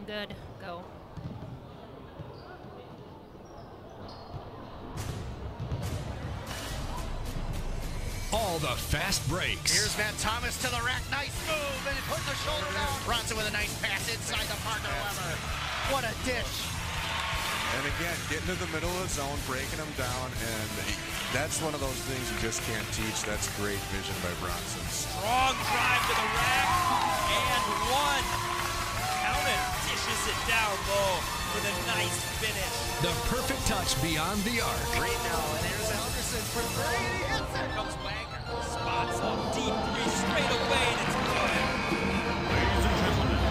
Good. Go. All the fast breaks. Here's Van Thomas to the rack. Nice move, and he put the shoulder down. Bronson with a nice pass inside the Parker lever. What a dish. And again, getting to the middle of the zone, breaking them down, and that's one of those things you just can't teach. That's great vision by Bronson. Strong drive to the rack, and one. Count it, dishes it down low with a nice finish. The perfect touch beyond the arc. Green now, and here's Alderson for three. He hits it. Here comes Wagner. Spots up deep three straight away, and it's good. Ladies and gentlemen,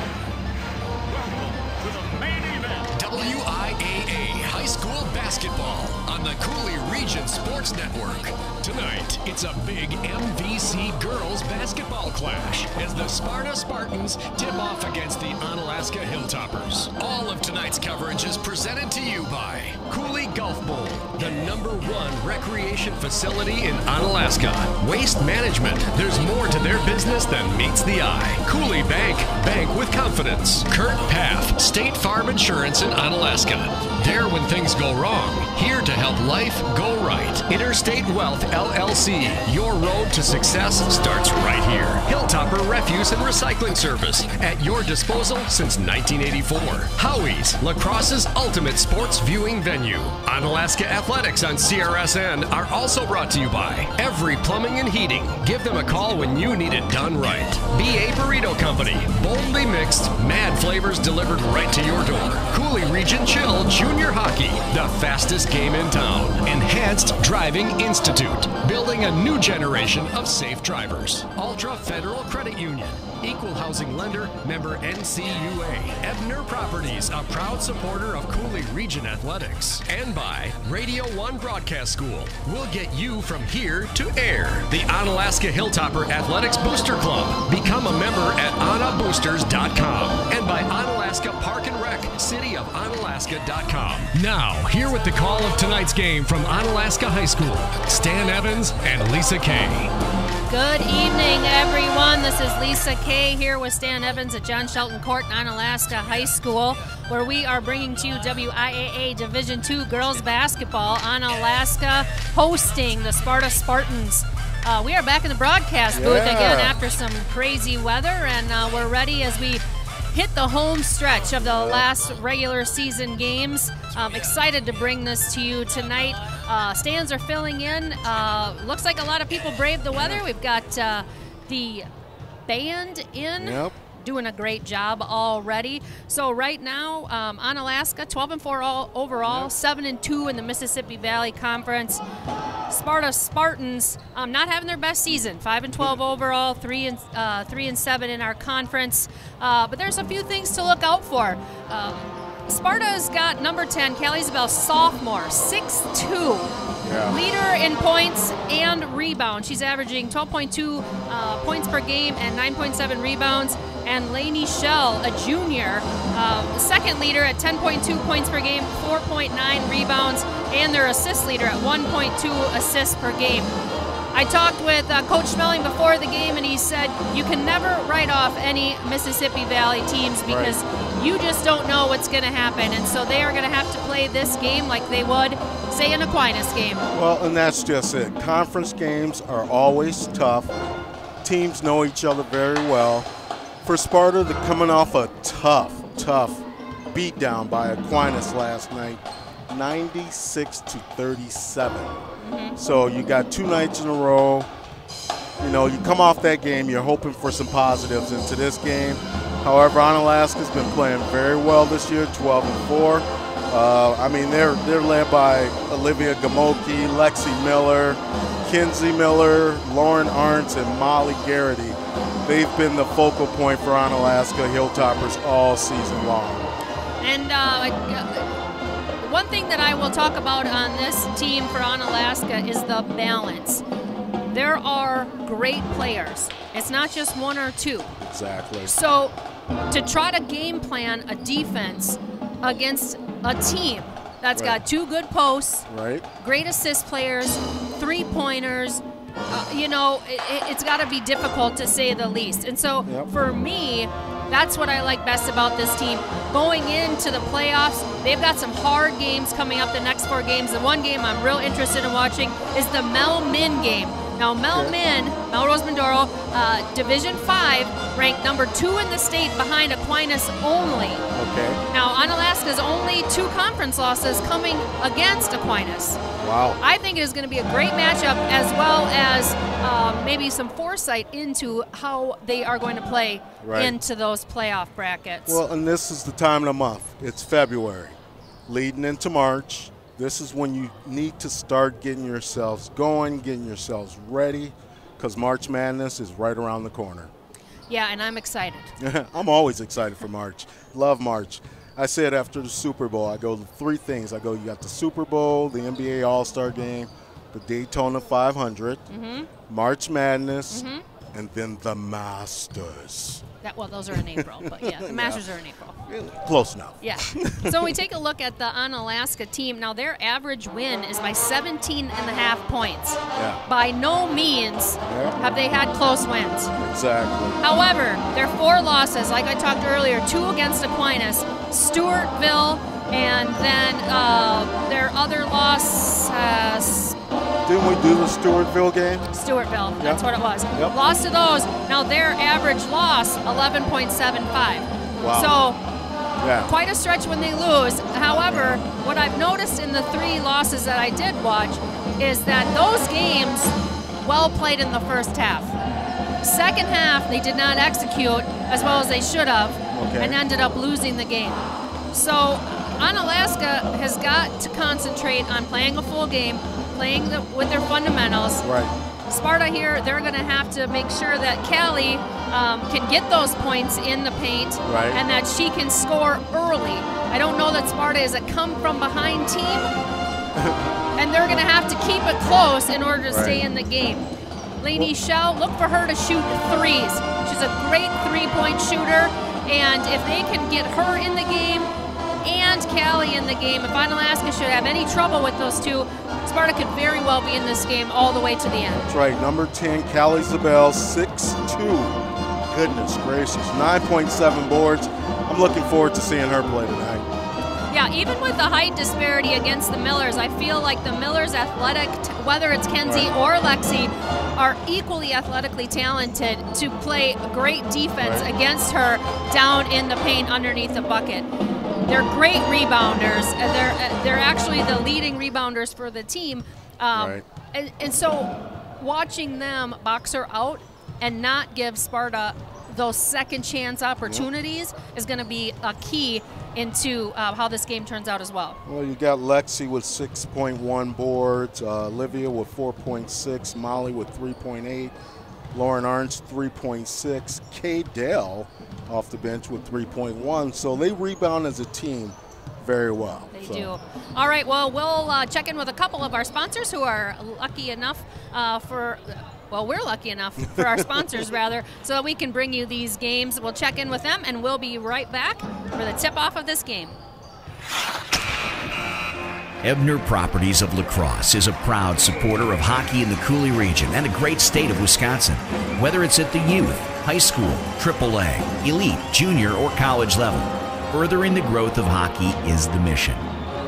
welcome to the main event. WIAA High School Basketball on the Cooley Region Sports Network. Tonight, it's a big MVC girls basketball clash as the Sparta Spartans tip off against the Onalaska Hilltoppers. All of tonight's coverage is presented to you by Cooley Golf Bowl, the #1 recreation facility in Onalaska. Waste Management, there's more to their business than meets the eye. Cooley Bank, bank with confidence. Kurt Paff, State Farm Insurance in Onalaska. There when things go wrong, here to help life go right. Interstate Wealth LLC, your road to success starts right here. Hilltopper Refuse and Recycling Service, at your disposal since 1984. Howie's, lacrosse's ultimate sports viewing venue. Onalaska Athletics on CRSN are also brought to you by Every Plumbing and Heating. Give them a call when you need it done right. BA Burrito Company, boldly mixed, mad flavors delivered right to your door. Cooley Region Chill Junior Hockey, the fastest game in town. Enhanced Driving Institute, building a new generation of safe drivers. Ultra Federal Credit Union, equal housing lender, member NCUA. Ebner Properties, a proud supporter of Cooley Region Athletics. And by Radio 1 Broadcast School, we'll get you from here to air. The Onalaska Hilltopper Athletics Booster Club. Become a member at onaboosters.com. And by Onalaska Park and Rec, cityofonalaska.com. Now, here with the call of tonight's game from Onalaska High School, Stan Evans and Lisa Kay. Good evening, everyone. This is Lisa Kay here with Stan Evans at John Shelton Court in Onalaska High School, where we are bringing to you WIAA Division II girls basketball. Onalaska hosting the Sparta Spartans. We are back in the broadcast booth again after some crazy weather, and we're ready as we hit the home stretch of the last regular season games. Excited to bring this to you tonight. Stands are filling in. Looks like a lot of people braved the weather. We've got the band in, doing a great job already. So right now, Onalaska 12-4 overall, 7-2 in the Mississippi Valley Conference. Sparta Spartans not having their best season, 5-12 overall, 3-7 in our conference. But there's a few things to look out for. Sparta's got number 10, Callie Isabel, sophomore, 6'2", leader in points and rebounds. She's averaging 12.2 points per game and 9.7 rebounds. And Lainey Shell, a junior, second leader at 10.2 points per game, 4.9 rebounds, and their assist leader at 1.2 assists per game. I talked with Coach Schmeling before the game, and he said you can never write off any Mississippi Valley teams because you just don't know what's going to happen. And so they are going to have to play this game like they would, say, an Aquinas game. Well, and that's just it. Conference games are always tough. Teams know each other very well. For Sparta, they're coming off a tough beatdown by Aquinas last night, 96-37. So you got 2 nights in a row. You know, you come off that game, you're hoping for some positives into this game. However, Onalaska's been playing very well this year, 12-4. I mean, they're led by Olivia Gamoki, Lexi Miller, Kinsey Miller, Lauren Arntz, and Molly Garrity. They've been the focal point for Onalaska Hilltoppers all season long. And one thing that I will talk about on this team for Onalaska is the balance. There are great players. It's not just 1 or 2. Exactly. So to try to game plan a defense against a team that's got 2 good posts, great assist players, 3-pointers, you know, it's got to be difficult to say the least. And so for me, That's what I like best about this team. Going into the playoffs, they've got some hard games coming up the next 4 games. The one game I'm real interested in watching is the Mel-Min game. Now, Mel-Min, Melrose Mindoro, Division 5, ranked number 2 in the state behind Aquinas only. Okay. Now, Onalaska's only 2 conference losses coming against Aquinas. Wow. I think it is going to be a great matchup, as well as maybe some foresight into how they are going to play into those playoff brackets. Well, and this is the time of the month. It's February, leading into March. This is when you need to start getting yourselves going, getting yourselves ready, because March Madness is right around the corner. Yeah, and I'm excited. I'm always excited for March. Love March. I said after the Super Bowl, I go 3 things. I go, you got the Super Bowl, the NBA All-Star Game, the Daytona 500, March Madness, and then the Masters. Well, those are in April, but yeah, the Masters are in April. Close enough. Yeah. So when we take a look at the Onalaska team, now their average win is by 17.5 points. Yeah. By no means have they had close wins. Exactly. However, their 4 losses, like I talked earlier, 2 against Aquinas, Stewartville, and then their other loss, Didn't we do the Stewartville game? Stewartville, that's what it was. Yep. Lost to those. Now their average loss, 11.75. Wow. So quite a stretch when they lose. However, what I've noticed in the 3 losses that I did watch is that those games well played in the first half. Second half, they did not execute as well as they should have and ended up losing the game. So Onalaska has got to concentrate on playing a full game, playing with their fundamentals. Right. Sparta here, they're going to have to make sure that Callie can get those points in the paint and that she can score early. I don't know that Sparta is a come-from-behind team, and they're going to have to keep it close in order to stay in the game. Lainey Shell, look for her to shoot 3s. She's a great 3-point shooter, and if they can get her in the game and Callie in the game, if Onalaska should have any trouble with those 2, Sparta could very well be in this game all the way to the end. That's right. Number 10, Callie Zabel, 6'2". Goodness gracious. 9.7 boards. I'm looking forward to seeing her play tonight. Yeah, even with the height disparity against the Millers, I feel like the Millers athletic, whether it's Kenzie or Lexi, are equally athletically talented to play great defense against her down in the paint underneath the bucket. They're great rebounders. They're actually the leading rebounders for the team. And so watching them box her out and not give Sparta those second chance opportunities is going to be a key into how this game turns out as well. Well, you got Lexi with 6.1 boards, Olivia with 4.6, Molly with 3.8, Lauren Arns 3.6, Kay Dell off the bench with 3.1. So they rebound as a team very well. They do. All right, well, we'll check in with a couple of our sponsors who are lucky enough we're lucky enough for our sponsors, rather, so that we can bring you these games. We'll check in with them, and we'll be right back for the tip-off of this game. Ebner Properties of La Crosse is a proud supporter of hockey in the Coulee region and the great state of Wisconsin. Whether it's at the youth, high school, AAA, elite, junior, or college level, furthering the growth of hockey is the mission.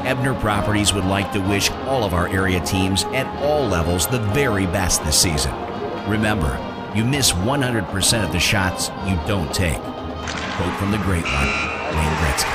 Ebner Properties would like to wish all of our area teams at all levels the very best this season. Remember, you miss 100% of the shots you don't take. Quote from the great one, Wayne Gretzky.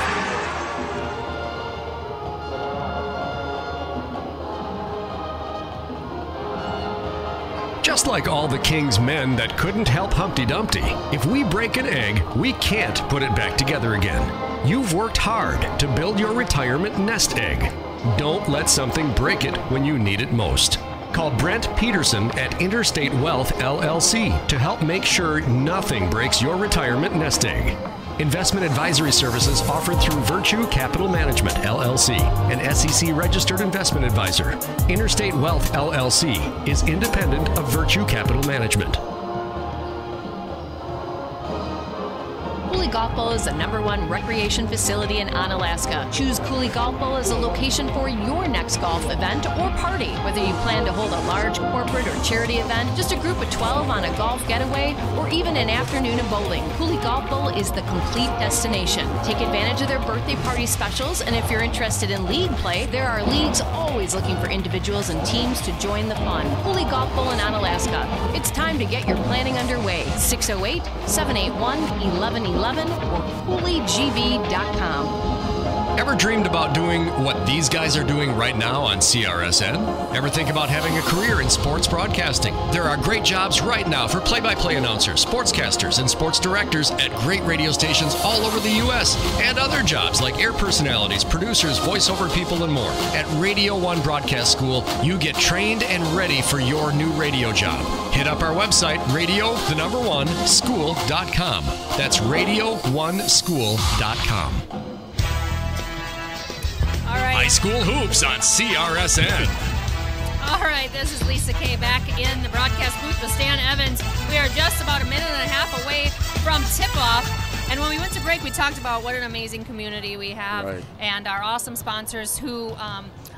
Just like all the king's men that couldn't help Humpty Dumpty, if we break an egg, we can't put it back together again. You've worked hard to build your retirement nest egg. Don't let something break it when you need it most. Call Brent Peterson at Interstate Wealth LLC to help make sure nothing breaks your retirement nest egg. Investment advisory services offered through Virtue Capital Management LLC, an SEC-registered investment advisor. Interstate Wealth LLC is independent of Virtue Capital Management. Golf Bowl is the #1 recreation facility in Onalaska. Choose Cooley Golf Bowl as a location for your next golf event or party. Whether you plan to hold a large corporate or charity event, just a group of 12 on a golf getaway, or even an afternoon of bowling, Cooley Golf Bowl is the complete destination. Take advantage of their birthday party specials, and if you're interested in league play, there are leagues always looking for individuals and teams to join the fun. Cooley Golf Bowl in Onalaska. It's time to get your planning underway. 608-781-1111 or CooleyGB.com. Ever dreamed about doing what these guys are doing right now on CRSN? Ever think about having a career in sports broadcasting? There are great jobs right now for play-by-play announcers, sportscasters, and sports directors at great radio stations all over the U.S. and other jobs like air personalities, producers, voiceover people, and more. At Radio 1 Broadcast School, you get trained and ready for your new radio job. Hit up our website, radio1school.com. That's radio1school.com. All right. High School Hoops on CRSN. All right, this is Lisa Kay back in the broadcast booth with Stan Evans. We are just about a minute and a half away from tip-off. And when we went to break, we talked about what an amazing community we have and our awesome sponsors who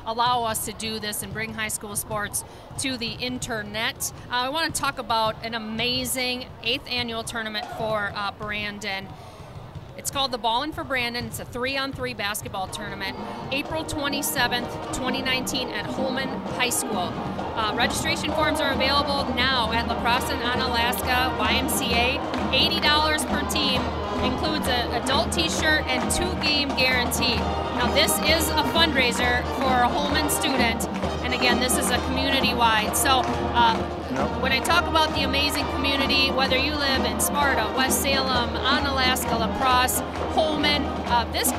allow us to do this and bring high school sports to the internet. I want to talk about an amazing 8th annual tournament for Brandon. It's called the Ballin' for Brandon. It's a 3-on-3 basketball tournament. April 27th, 2019 at Holman High School. Registration forms are available now at La Crosse and Onalaska YMCA. $80 per team. Includes an adult t-shirt and 2-game guarantee. Now this is a fundraiser for a Holman student. And again, this is a community-wide. So when I talk about the amazing community, whether you live in Sparta, West Salem, Onalaska, La Crosse, Holman, this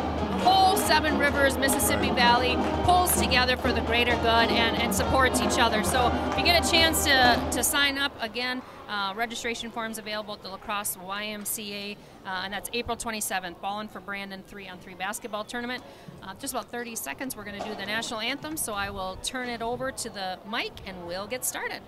whole Seven Rivers, Mississippi Valley pulls together for the greater good and supports each other. So if you get a chance to sign up, again, registration forms available at the La Crosse YMCA, and that's April 27th, Ballin' for Brandon 3-on-3 basketball tournament. Just about 30 seconds, we're going to do the national anthem, so I will turn it over to the mic and we'll get started.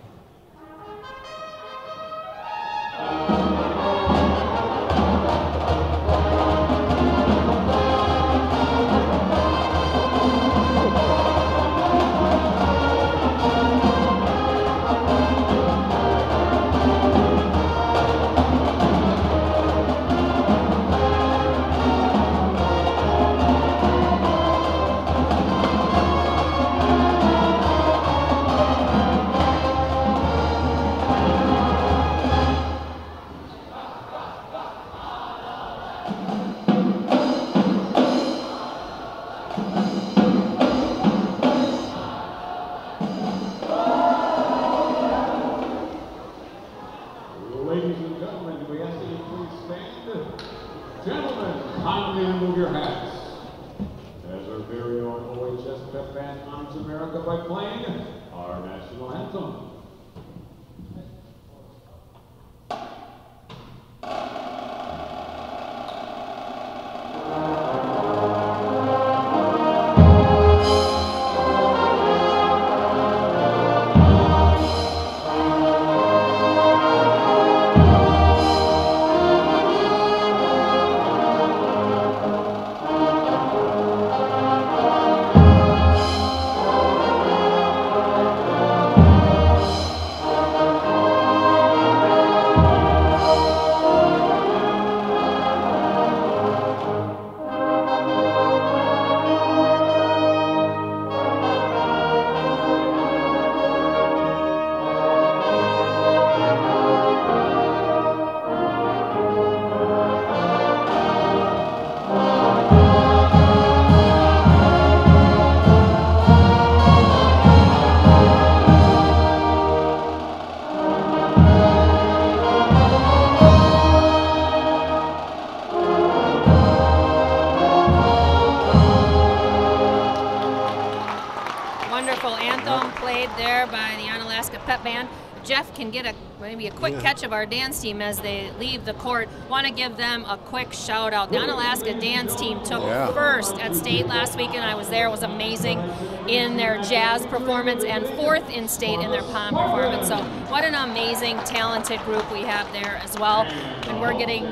Jeff can get maybe a quick catch of our dance team as they leave the court. Want to give them a quick shout out. The Onalaska dance team took first at state last weekend. I was there. It was amazing in their jazz performance and fourth in state in their pom performance. So what an amazing, talented group we have there as well. And we're getting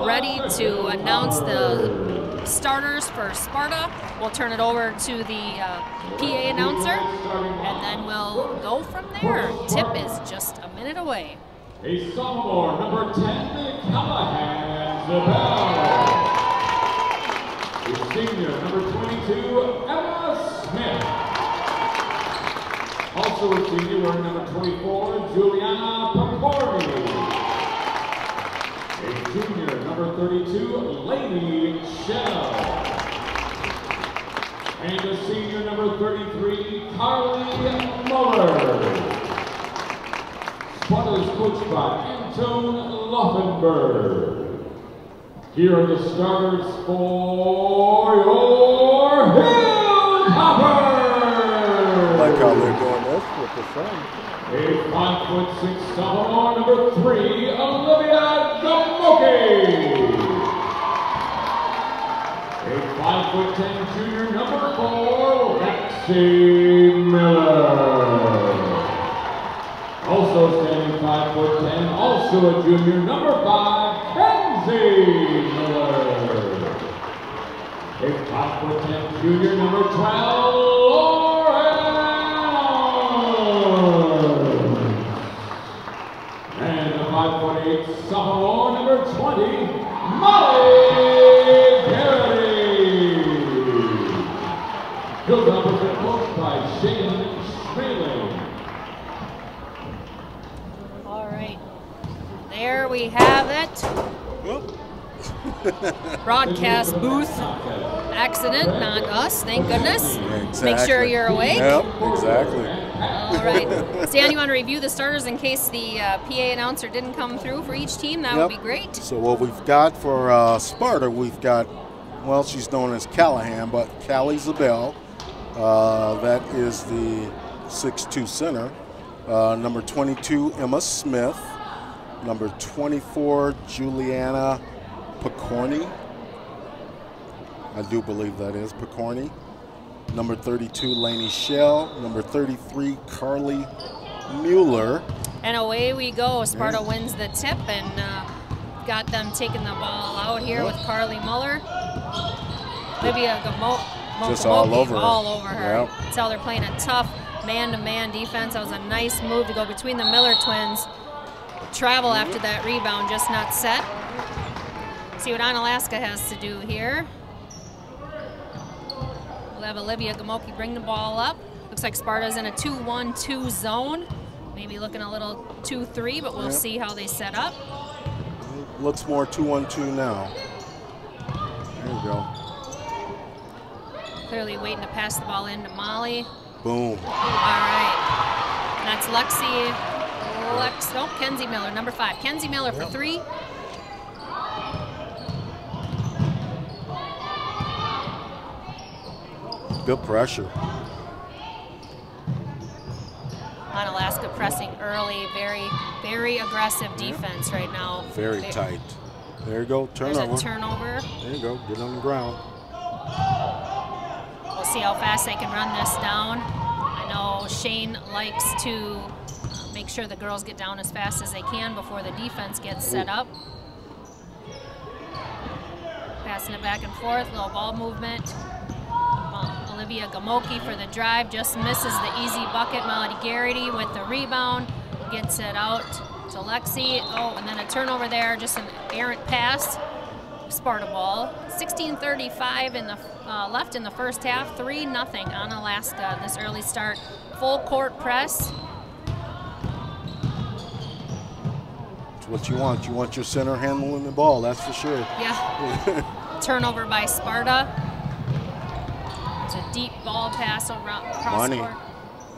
ready to announce the starters for Sparta. We'll turn it over to the PA announcer, and then we'll go from there. Tip is just a minute away. A sophomore, number 10, Callahan Zabel. A senior, number 22, Emma Smith. Also a senior, wearing number 24, Juliana Pacorni. A junior, number 32, Lainey Shell. And a senior, number 33, Carly Muller. Sparta is coached by Anton Loffenberg. Here are the starters for your Hilltoppers. Like how they're doing this with the sun. A 5'6" sophomore, number 3, Olivia Gamoki. A 5'10" junior, number 4, Lexi Miller. Also standing 5'10", also a junior, number 5, Kenzie Miller. A 5'10" junior, number 12, Lauren. And a 5'8" sophomore, number 20, Molly Garrity. Hilltoppers are coached by Shane Schmeling. There we have it. Broadcast booth accident, not us, thank goodness. Exactly. Make sure you're awake. Yep, exactly. All right. Stan, you want to review the starters in case the PA announcer didn't come through for each team? That would be great. So what we've got for Sparta, we've got, well, she's known as Callahan, but Callie Zabel. That is the 6'2" center. Number 22, Emma Smith. Number 24, Juliana Pacorni. I do believe that is Pacorni. Number 32, Lainey Shell. Number 33, Carly Mueller. And away we go. Sparta wins the tip and got them taking the ball out here with Carly Mueller. Olivia just all over her. Yep. That's how they're playing a tough man-to-man defense. That was a nice move to go between the Miller twins. Travel after that rebound, just not set. See what Onalaska has to do here. We'll have Olivia Gamoki bring the ball up. Looks like Sparta's in a 2-1-2 zone. Maybe looking a little 2-3, but we'll see how they set up. Looks more 2-1-2 now. There you go. Clearly waiting to pass the ball into Molly. Boom. All right. And that's Lexi. Kenzie Miller, number 5. Kenzie Miller for 3. Good pressure. Onalaska pressing early, very, very aggressive defense right now. Very tight. There you go, turnover. There's a turnover. There you go, get on the ground. We'll see how fast they can run this down. I know Shane likes to make sure the girls get down as fast as they can before the defense gets set up. Passing it back and forth, little ball movement. Olivia Gamoki for the drive, just misses the easy bucket. Molly Garrity with the rebound, gets it out to Lexi. Oh, and then a turnover there, just an errant pass. Sparta ball. 16:35 in the left in the first half. 3-0 Onalaska. This early start, full court press. It's what you want. You want your center handling the ball, that's for sure. Yeah. Turnover by Sparta. It's a deep ball pass around cross court.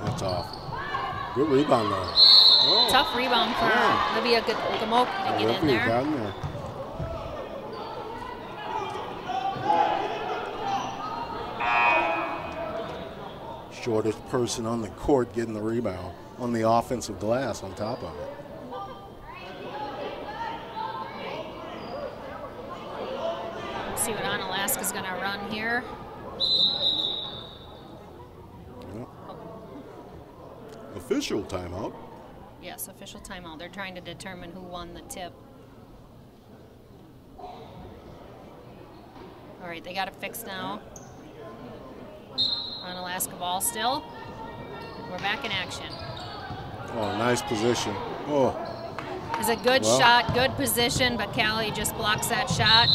That's off. Good rebound though. Oh. Tough rebound for Olivia Gamoki to get in there. Got in there. Shortest person on the court getting the rebound. on the offensive glass on top of it. See what Onalaska's going to run here. Yep. Official timeout. Yes, official timeout. They're trying to determine who won the tip. All right, they got it fixed now. Onalaska ball still. We're back in action. Oh, nice position. Oh. It's a good shot, good position, but Callie just blocks that shot.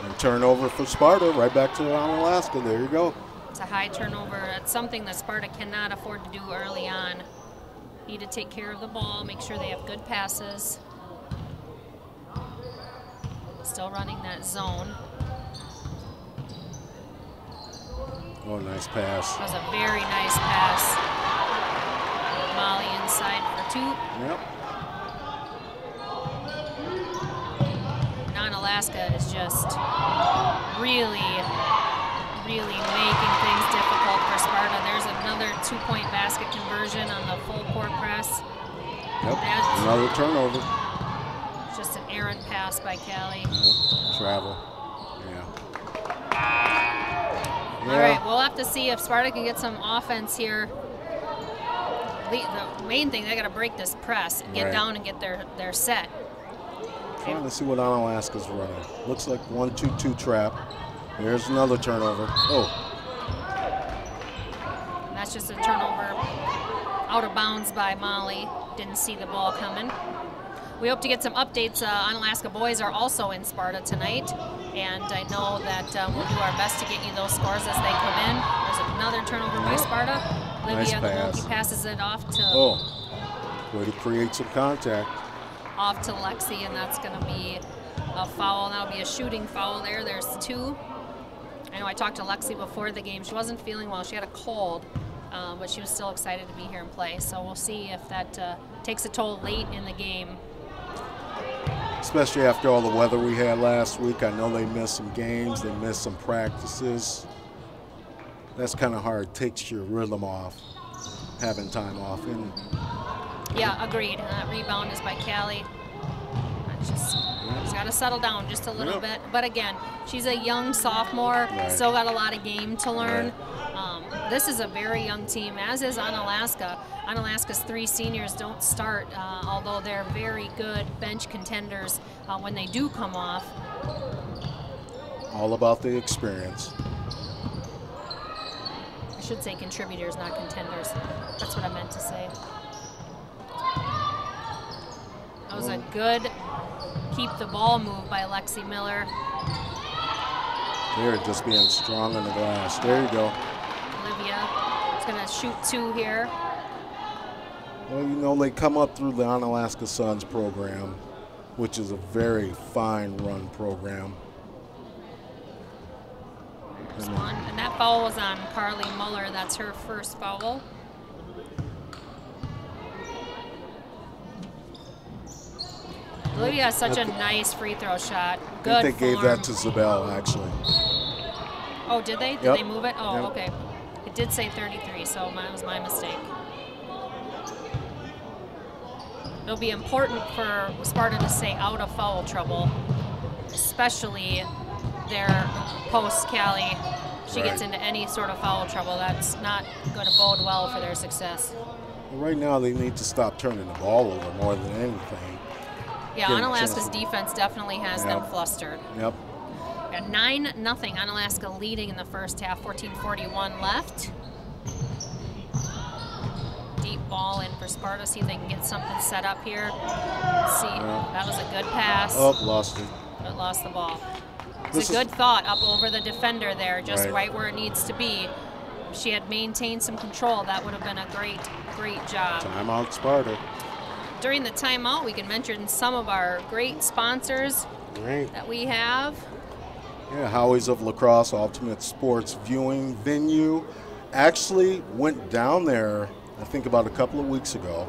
And turnover for Sparta, right back to Onalaska. There you go. It's a high turnover. It's something that Sparta cannot afford to do early on. Need to take care of the ball, make sure they have good passes. Still running that zone. Oh, nice pass. That was a very nice pass. Molly inside for 2. Yep. Onalaska is just really making things difficult for Sparta. There's another 2-point basket conversion on the full court press. Yep, another turnover. Just an errant pass by Callie. Travel, yeah. All right, we'll have to see if Sparta can get some offense here. The main thing, they got to break this press and get down and get their set. Trying to see what Onalaska's running. Looks like 1-2-2 trap. There's another turnover. Oh. And that's just a turnover out of bounds by Molly. Didn't see the ball coming. We hope to get some updates. Onalaska boys are also in Sparta tonight. And I know that we'll do our best to get you those scores as they come in. There's another turnover by Sparta. Olivia Golke passes it off to way to create some contact. Off to Lexi, and that's going to be a foul. That'll be a shooting foul there. There's 2. I know I talked to Lexi before the game. She wasn't feeling well. She had a cold, but she was still excited to be here and play. So we'll see if that takes a toll late in the game. Especially after all the weather we had last week. I know they missed some games. They missed some practices. That's kind of hard. Takes your rhythm off, having time off. And yeah, agreed. And that rebound is by Callie. She's got to settle down just a little bit. But again, she's a young sophomore, still got a lot of game to learn. This is a very young team, as is Onalaska. Onalaska's 3 seniors don't start, although they're very good bench contenders when they do come off. All about the experience. I should say contributors, not contenders. That's what I meant to say. That was a good keep the ball move by Lexi Miller. They're just being strong on the glass. There you go. Olivia is going to shoot 2 here. Well, you know, they come up through the Onalaska Suns program, which is a very fine run program. And that foul was on Carly Muller. That's her first foul. Olivia has such a nice free throw shot. Good I think they gave that to Zabel, actually. Oh, did they? Did they move it? Oh, okay. It did say 33, so that was my mistake. It'll be important for Sparta to stay out of foul trouble, especially their post Callie. If she gets into any sort of foul trouble, that's not going to bode well for their success. Well, right now, they need to stop turning the ball over more than anything. Yeah, Onalaska's defense definitely has them flustered. Yep. Got 9-0. Onalaska leading in the first half. 14:41 left. Deep ball in for Sparta. See if they can get something set up here. Let's see. That was a good pass. Oh, lost it. But lost the ball. It's a good thought up over the defender there, just right where it needs to be. If she had maintained some control, that would have been a great job. Timeout, Sparta. During the timeout, we can mention some of our great sponsors that we have. Yeah, Howie's of Lacrosse Ultimate Sports Viewing Venue. Actually went down there, I think about a couple of weeks ago,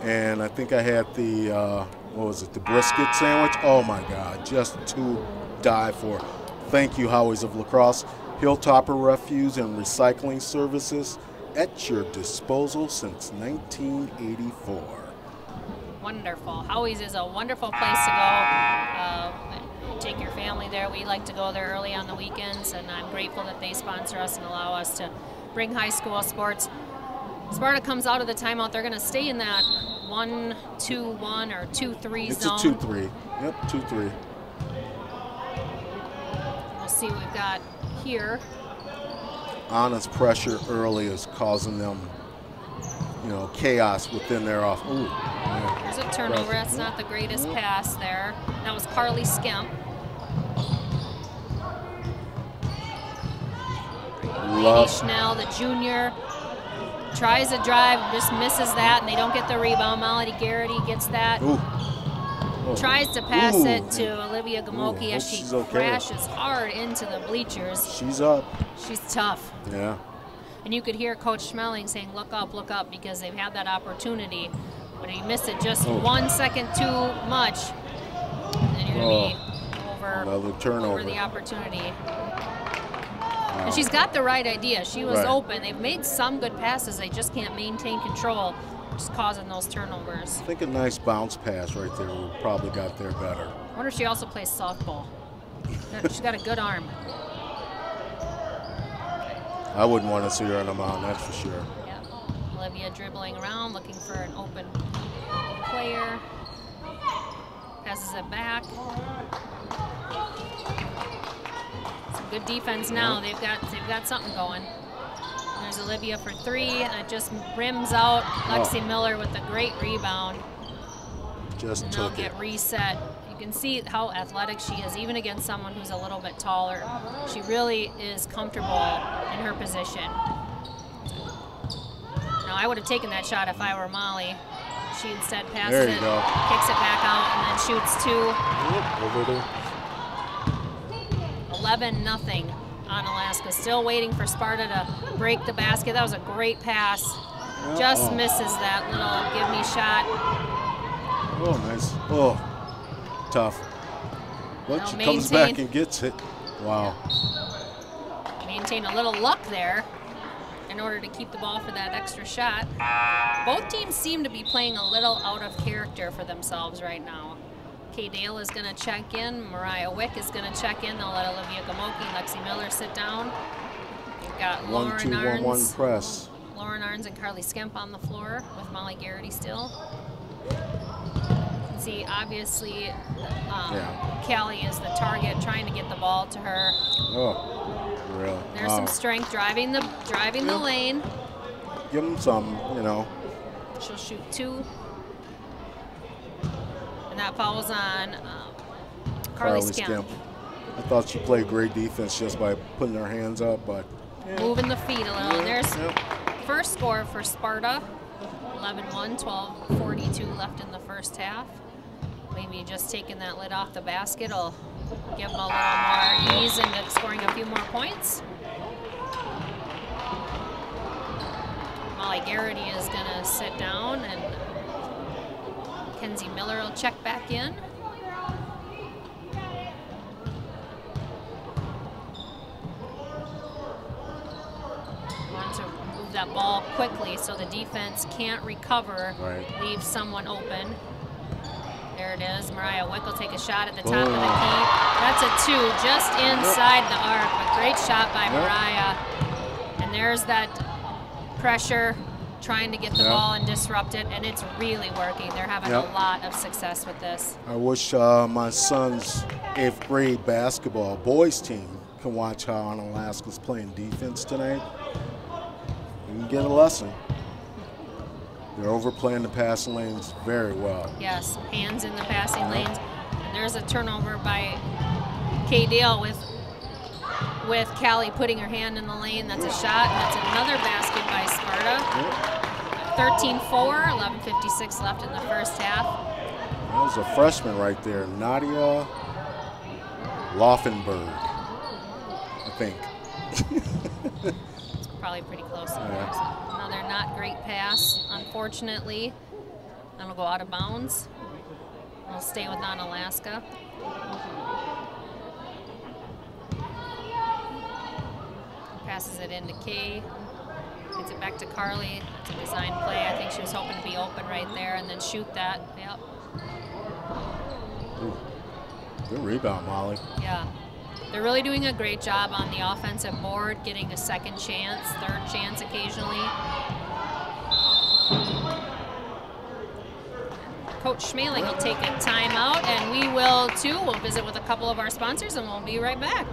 and I think I had the, what was it, the brisket sandwich? Oh my God, just to die for. Thank you, Howie's of Lacrosse. Hilltopper Refuse and Recycling Services. at your disposal since 1984. Wonderful. Howie's is a wonderful place to go. Take your family there. We like to go there early on the weekends, and I'm grateful that they sponsor us and allow us to bring high school sports. Sparta comes out of the timeout. They're going to stay in that 1-2-1 or 2-3 zone. It's a 2-3. Yep, 2-3. We'll see what we've got here. Anna's pressure early is causing them, chaos within their off. Ooh, There's a turnover. That's not the greatest pass there. That was Carly Skemp. Lady Schnell, the junior, tries a drive, just misses that, and they don't get the rebound. Melody Garrity gets that. Ooh. Tries to pass it to Olivia Gamoki as she crashes hard into the bleachers. She's up. She's tough. Yeah. And you could hear Coach Schmeling saying, look up, because they've had that opportunity. But he missed it just 1 second too much. And you're going to be over the opportunity. Wow. And she's got the right idea. She was open. They've made some good passes. They just can't maintain control, just causing those turnovers. I think a nice bounce pass right there would probably got there better. I wonder if she also plays softball. She's got a good arm. I wouldn't want to see her on the mound, that's for sure. Yeah. Olivia dribbling around, looking for an open player. Passes it back. Some good defense now. They've got something going. There's Olivia for three, and it just rims out. Lexi Miller with a great rebound. Just and took they'll get reset. You can see how athletic she is, even against someone who's a little bit taller. She really is comfortable in her position. Now, I would have taken that shot if I were Molly. She instead passes it, kicks it back out, and then shoots two. Over there. 11-0 Onalaska. Still waiting for Sparta to break the basket. That was a great pass. Just misses that little give-me shot. Oh, nice. Oh, tough. But she comes back and gets it. Wow. Maintain a little luck there in order to keep the ball for that extra shot. Both teams seem to be playing a little out of character for themselves right now. Kay Dale is going to check in. Mariah Wick is going to check in. They'll let Olivia Gamoki and Lexi Miller sit down. We've got Lauren Arns. 1-2-1-1 press. Lauren Arns and Carly Skemp on the floor with Molly Garrity still. You can see, obviously, Callie is the target, trying to get the ball to her. Oh, really? There's some strength driving the lane. Give them some, She'll shoot two. And that falls on Carly Skemp. I thought she played great defense just by putting her hands up, but moving the feet a little. And there's first score for Sparta. 11-1, 12:42 left in the first half. Maybe just taking that lid off the basket will give them a little more ease into scoring a few more points. Molly Garrity is going to sit down, and Kenzie Miller will check back in. Want to move that ball quickly so the defense can't recover, leave someone open. There it is. Mariah Wick will take a shot at the top of the key. That's a two, just inside the arc. A great shot by Mariah. And there's that pressure, trying to get the ball and disrupt it, and it's really working. They're having a lot of success with this. I wish my son's 8th grade basketball boys team can watch how Onalaska's playing defense tonight. You can get a lesson. They're overplaying the passing lanes very well. Yes, hands in the passing lanes. And there's a turnover by Kay Dale with Callie putting her hand in the lane. That's a shot. That's another basket by Sparta. 13-4, 11:56 left in the first half. That was a freshman right there, Nadia Laufenberg, I think. It's probably pretty close. Another not great pass, unfortunately. That'll go out of bounds. We'll stay with Onalaska. Passes it into Kay. Gets it back to Carly. It's a design play. I think she was hoping to be open right there and then shoot that. Yep. Ooh. Good rebound, Molly. Yeah. They're really doing a great job on the offensive board, getting a second chance, third chance occasionally. Coach Schmaling will take a timeout, and we will too. We'll visit with a couple of our sponsors, and we'll be right back.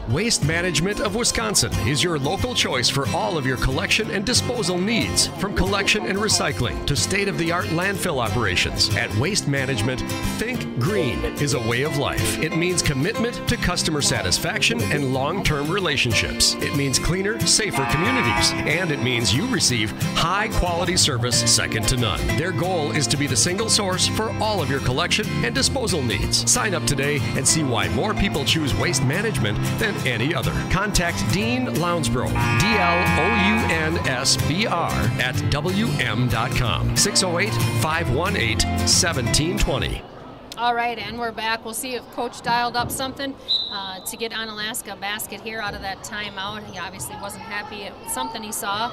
Waste Management of Wisconsin is your local choice for all of your collection and disposal needs. From collection and recycling to state-of-the-art landfill operations. At Waste Management, think green is a way of life. It means commitment to customer satisfaction and long-term relationships. It means cleaner, safer communities. And it means you receive high-quality service second to none. Their goal is to be the single source for all of your collection and disposal needs. Sign up today and see why more people choose Waste Management than any other. Contact Dean Lounsbro, DLOUNSBR at WM.com. 608-518-1720. All right, and we're back. We'll see if Coach dialed up something to get Onalaska a basket here out of that timeout. He obviously wasn't happy at something he saw.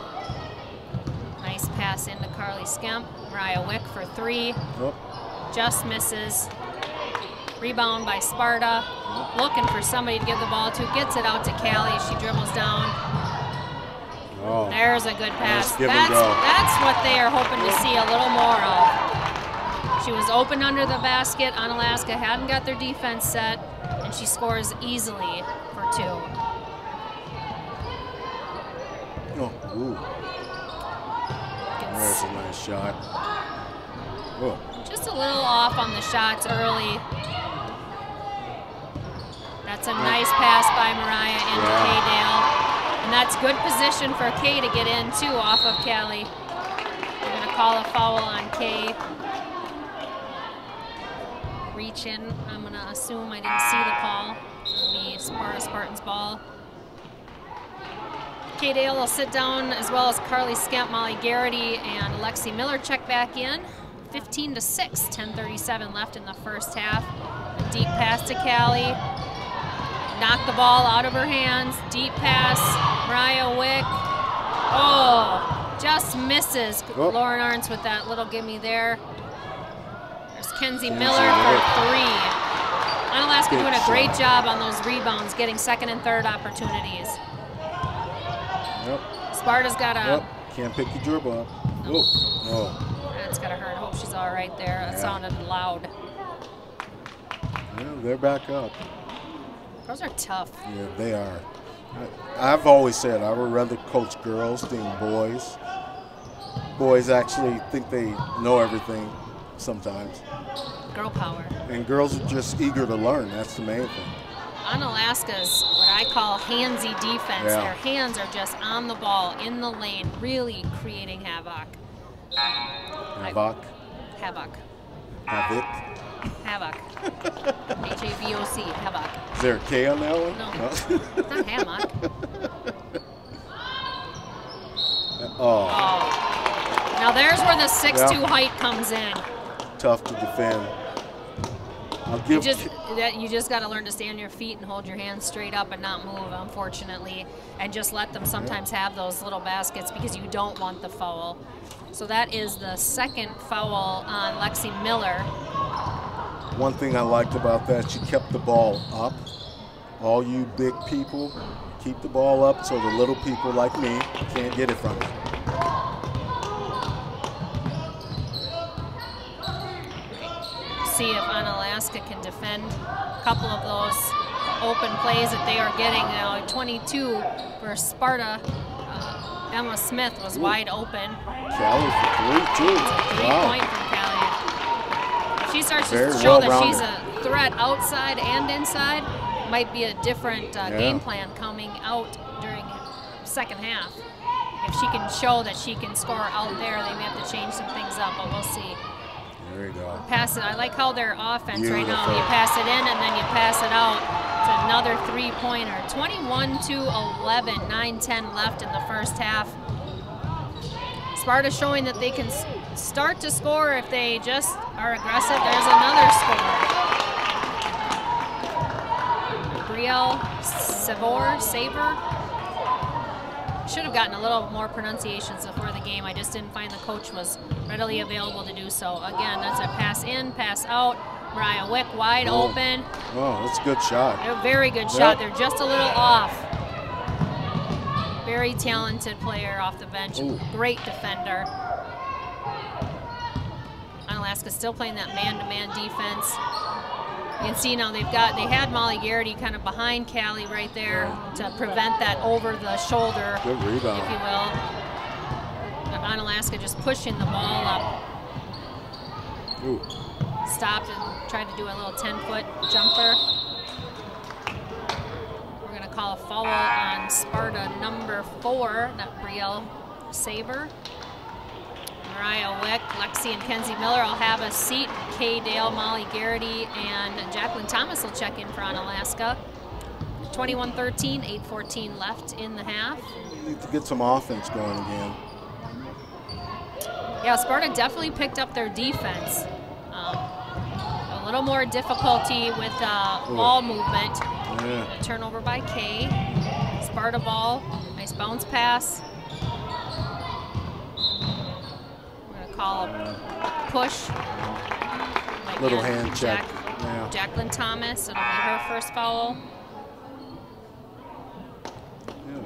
Nice pass into Carly Skemp. Mariah Wick for three. Oh. Just misses. Rebound by Sparta. Looking for somebody to give the ball to. Gets it out to Callie. She dribbles down. Oh. There's a good pass. Nice give and go. That's what they are hoping to see a little more of. She was open under the basket. Onalaska hadn't got their defense set, and she scores easily for two. Oh, ooh. There's a nice shot. Oh. Just a little off on the shots early. That's a nice pass by Mariah into Kay Dale. And that's good position for Kay to get in too off of Callie. They're gonna call a foul on Kay. Reach in, I'm gonna assume I didn't see the call. It'll be Spartans ball. Kay Dale will sit down, as well as Carly Skemp, Molly Garrity, and Lexi Miller check back in. 15-6, 10:37 left in the first half. A deep pass to Callie. Knocked the ball out of her hands. Deep pass, Mariah Wick. Oh, just misses. Oh. Lauren Arntz with that little gimme there. There's Kenzie Miller for three. Onalaska doing a great job on those rebounds, getting second and third opportunities. Yep. Sparta's got a... Yep. Can't pick your dribble up. Oh. Oh. That's gotta hurt. Hope she's all right there. That sounded loud. Yeah, they're back up. Those are tough. Yeah, they are. I've always said I would rather coach girls than boys. Boys actually think they know everything sometimes. Girl power. And girls are just eager to learn. That's the main thing. Onalaska's what I call handsy defense. Yeah. Their hands are just on the ball, in the lane, really creating havoc. Havoc. Havoc. Havoc. Havoc. H-A-V-O-C. Havoc. Is there a K on that one? No. It's not hammock. Oh. Now there's where the 6'2" height comes in. Tough to defend. I'll give You just got to learn to stay on your feet and hold your hands straight up and not move, unfortunately, and just let them sometimes have those little baskets because you don't want the foul. So that is the second foul on Lexi Miller. One thing I liked about that, she kept the ball up. All you big people, keep the ball up so the little people like me can't get it from you. See if Onalaska can defend a couple of those open plays that they are getting now. 22 for Sparta. Emma Smith was wide open. Callie for three, too. Three-point from Callie. If she starts to show that she's a threat outside and inside, might be a different game plan coming out during second half. If she can show that she can score out there, they may have to change some things up, but we'll see. There you go. Pass it. I like how their offense right now. You pass it in and then you pass it out. It's another three-pointer. 21-11, 9-10 left in the first half. Sparta showing that they can start to score if they just are aggressive. There's another score. Brielle Savor. Should have gotten a little more pronunciations before the game. I just didn't find the coach was readily available to do so. Again, that's a pass in, pass out. Mariah Wick wide open. Oh, that's a good shot. A very good shot. They're just a little off. Very talented player off the bench. Ooh. Great defender. Onalaska still playing that man-to-man defense. You can see now they had Molly Garrity kind of behind Callie right there to prevent that over the shoulder, good rebound, if you will. Onalaska just pushing the ball up. Ooh. Stopped and tried to do a little 10-foot jumper. We're going to call a foul on Sparta number 4, not Brielle Saber. Mariah Wick, Lexi and Kenzie Miller will have a seat. Kay Dale, Molly Garrity, and Jacqueline Thomas will check in for Onalaska. 21-13, 8:14 left in the half. Need to get some offense going again. Yeah, Sparta definitely picked up their defense. A little more difficulty with ball movement. Yeah. A turnover by Kay. Sparta ball, nice bounce pass. Call a push. Little hand check. Jacqueline Thomas, it'll be her first foul.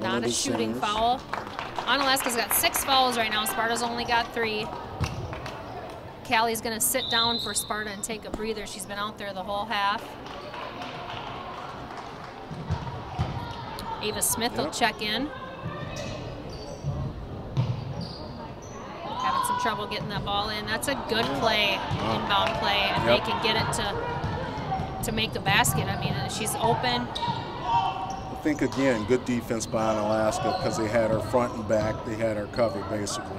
Yeah, Not a shooting foul. Onalaska's got 6 fouls right now. Sparta's only got 3. Callie's going to sit down for Sparta and take a breather. She's been out there the whole half. Ava Smith will check in. Having some trouble getting that ball in. That's a good play, inbound play, and they can get it to make the basket. I mean, she's open. I think, again, good defense by Onalaska because they had her front and back. They had her covered, basically.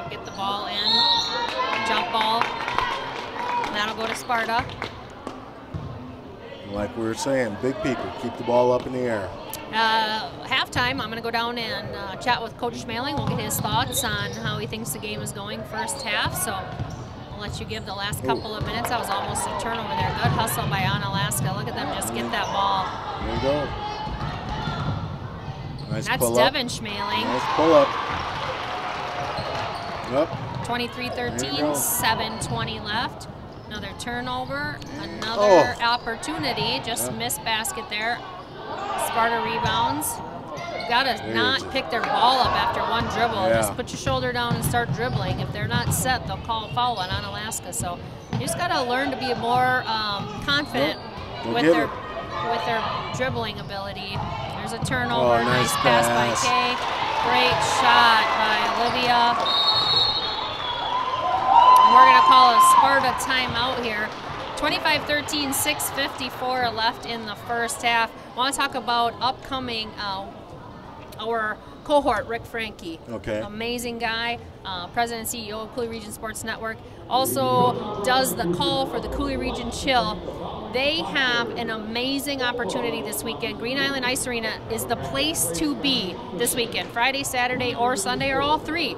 Get the ball in. Jump ball. And that'll go to Sparta. Like we were saying, big people, keep the ball up in the air. Halftime, I'm going to go down and chat with Coach Schmaling. We'll get his thoughts on how he thinks the game is going first half. So I'll let you give the last couple of minutes. That was almost a turnover there. Good hustle by Onalaska. Look at them just get that ball. There you go. Nice That's pull Devin up. Schmaling. Nice pull up. Yep. 23-13, 7:20 left. Another turnover, another opportunity. Just missed basket there. Sparta rebounds. Got to not pick their ball up after one dribble. Just put your shoulder down and start dribbling. If they're not set, they'll call a foul on Onalaska. So you just got to learn to be more confident with their dribbling ability. There's a turnover. Nice pass by Kay. Great shot by Olivia. And we're going to call a Sparta timeout here. 25-13, 6:54 left in the first half. I want to talk about upcoming our cohort, Rick Franke. Okay. Amazing guy, president and CEO of Cooley Region Sports Network. Also does the call for the Cooley Region Chill. They have an amazing opportunity this weekend. Green Island Ice Arena is the place to be this weekend. Friday, Saturday, or Sunday, or all 3.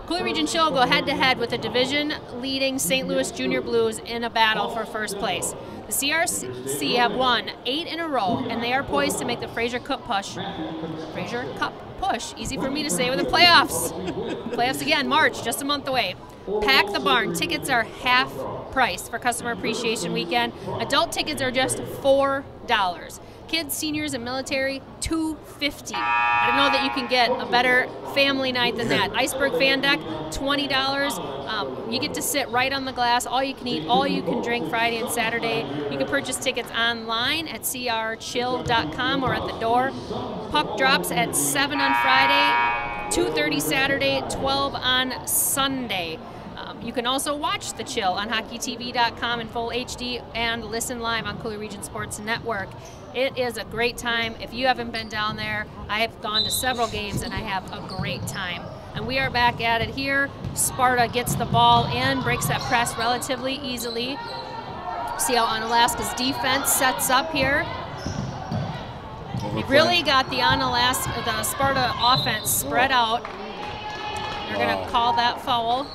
Cooley Region Chill go head-to-head with the division-leading St. Louis Junior Blues in a battle for first place. The CRC have won 8 in a row, and they are poised to make the Fraser Cup push. Easy for me to say with the playoffs. Playoffs again, March, just a month away. Pack the barn. Tickets are half price for Customer Appreciation Weekend. Adult tickets are just $4. Kids, seniors, and military, $2.50. I don't know that you can get a better family night than that. Iceberg Fan Deck, $20. You get to sit right on the glass, all you can eat, all you can drink Friday and Saturday. You can purchase tickets online at crchill.com or at the door. Puck drops at 7 on Friday, 2:30 Saturday, 12 on Sunday. You can also watch The Chill on hockeytv.com in full HD and listen live on Cooley Region Sports Network. It is a great time. If you haven't been down there, I have gone to several games and I have a great time. And we are back at it here. Sparta gets the ball in, breaks that press relatively easily. See how Onalaska's defense sets up here. They really got the Sparta offense spread out. They're going to call that foul.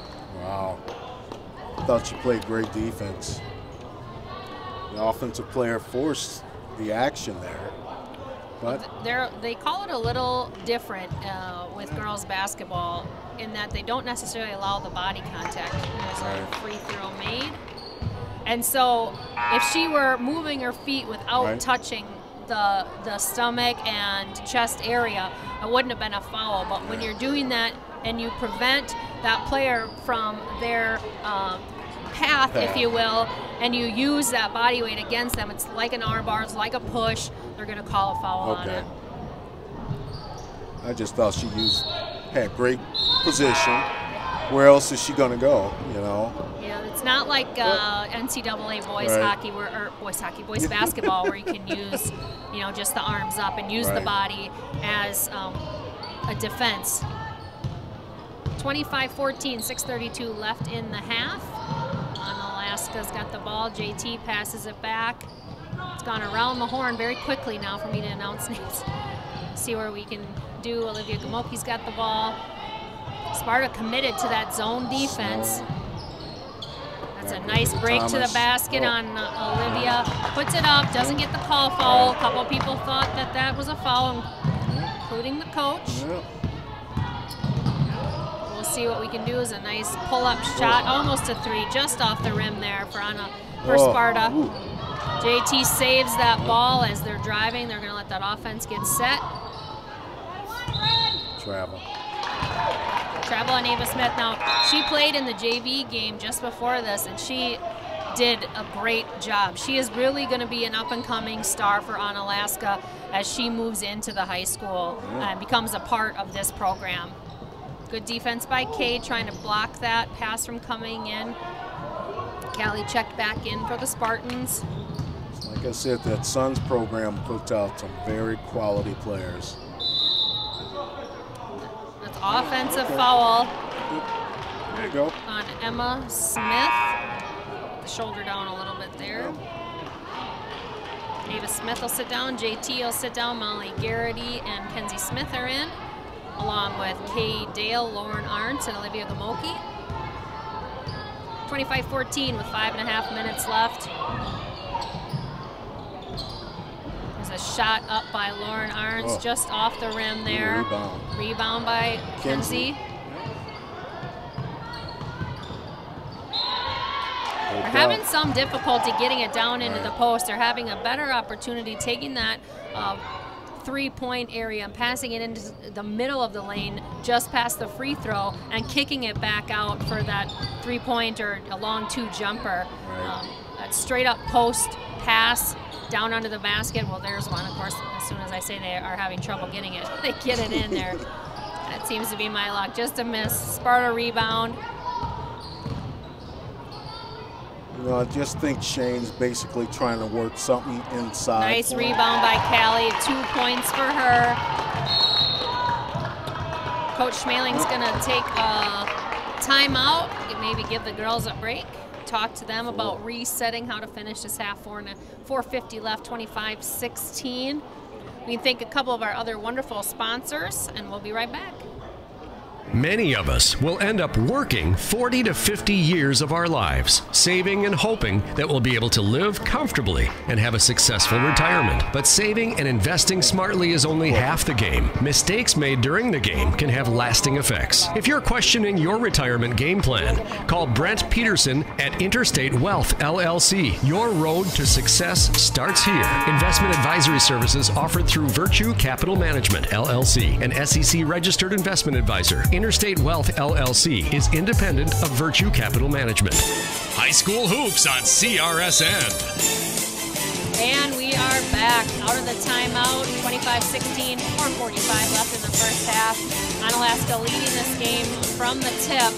Wow. I thought she played great defense. The offensive player forced the action there. But they call it a little different with girls basketball in that they don't necessarily allow the body contact. There's a free throw made. And so if she were moving her feet without touching the stomach and chest area, it wouldn't have been a foul. But when you're doing that and you prevent that player from their path, if you will, and you use that body weight against them, it's like an arm bar, it's like a push, they're going to call a foul on it. I just thought she had great position. Where else is she going to go, you know? Yeah, it's not like NCAA boys hockey, or boys basketball, where you can use, you know, just the arms up and use the body as a defense. 25-14, 6:32 left in the half. Onalaska's got the ball. JT passes it back. It's gone around the horn very quickly now for me to announce names. See where we can do. Olivia Gamoki's got the ball. Sparta committed to that zone defense. That's a nice break to the basket on Olivia. Puts it up, doesn't get the call foul. A couple of people thought that that was a foul, including the coach. We'll see what we can do. Is a nice pull-up shot, almost a three, just off the rim there for Sparta. JT saves that ball as they're driving. They're going to let that offense get set. Travel on Ava Smith. Now, she played in the JV game just before this, and she did a great job. She is really going to be an up-and-coming star for Onalaska as she moves into the high school and becomes a part of this program. Good defense by Kay, trying to block that pass from coming in. Callie checked back in for the Spartans. Like I said, that Suns program puts out some very quality players. That's offensive foul. There you go. On Emma Smith. Put the shoulder down a little bit there. Ava Smith will sit down. JT will sit down. Molly Garrity and Kenzie Smith are in, along with Kay Dale, Lauren Arntz, and Olivia Gamoki. 25-14 with 5.5 minutes left. There's a shot up by Lauren Arntz, just off the rim there. Rebound by Kenzie. They're having some difficulty getting it down into the post. They're having a better opportunity taking that three-point area and passing it into the middle of the lane just past the free throw and kicking it back out for that three-point or a long two jumper. That straight-up post pass down under the basket. Well, there's one. Of course, as soon as I say they are having trouble getting it, they get it in there. That seems to be my luck. Just a miss. Sparta rebound. You know, I just think Shane's basically trying to work something inside. Nice rebound by Callie. 2 points for her. Coach Schmaling's going to take a timeout, maybe give the girls a break, talk to them about resetting how to finish this half. 4:50 left, 25-16. We can thank a couple of our other wonderful sponsors, and we'll be right back. Many of us will end up working 40 to 50 years of our lives, saving and hoping that we'll be able to live comfortably and have a successful retirement. But saving and investing smartly is only half the game. Mistakes made during the game can have lasting effects. If you're questioning your retirement game plan, call Brent Peterson at Interstate Wealth LLC. Your road to success starts here. Investment advisory services offered through Virtue Capital Management LLC, an SEC-registered investment advisor. Interstate Wealth LLC is independent of Virtue Capital Management. High school hoops on CRSN. And we are back out of the timeout. 25-16, 4:45 left in the first half. Onalaska leading this game from the tip.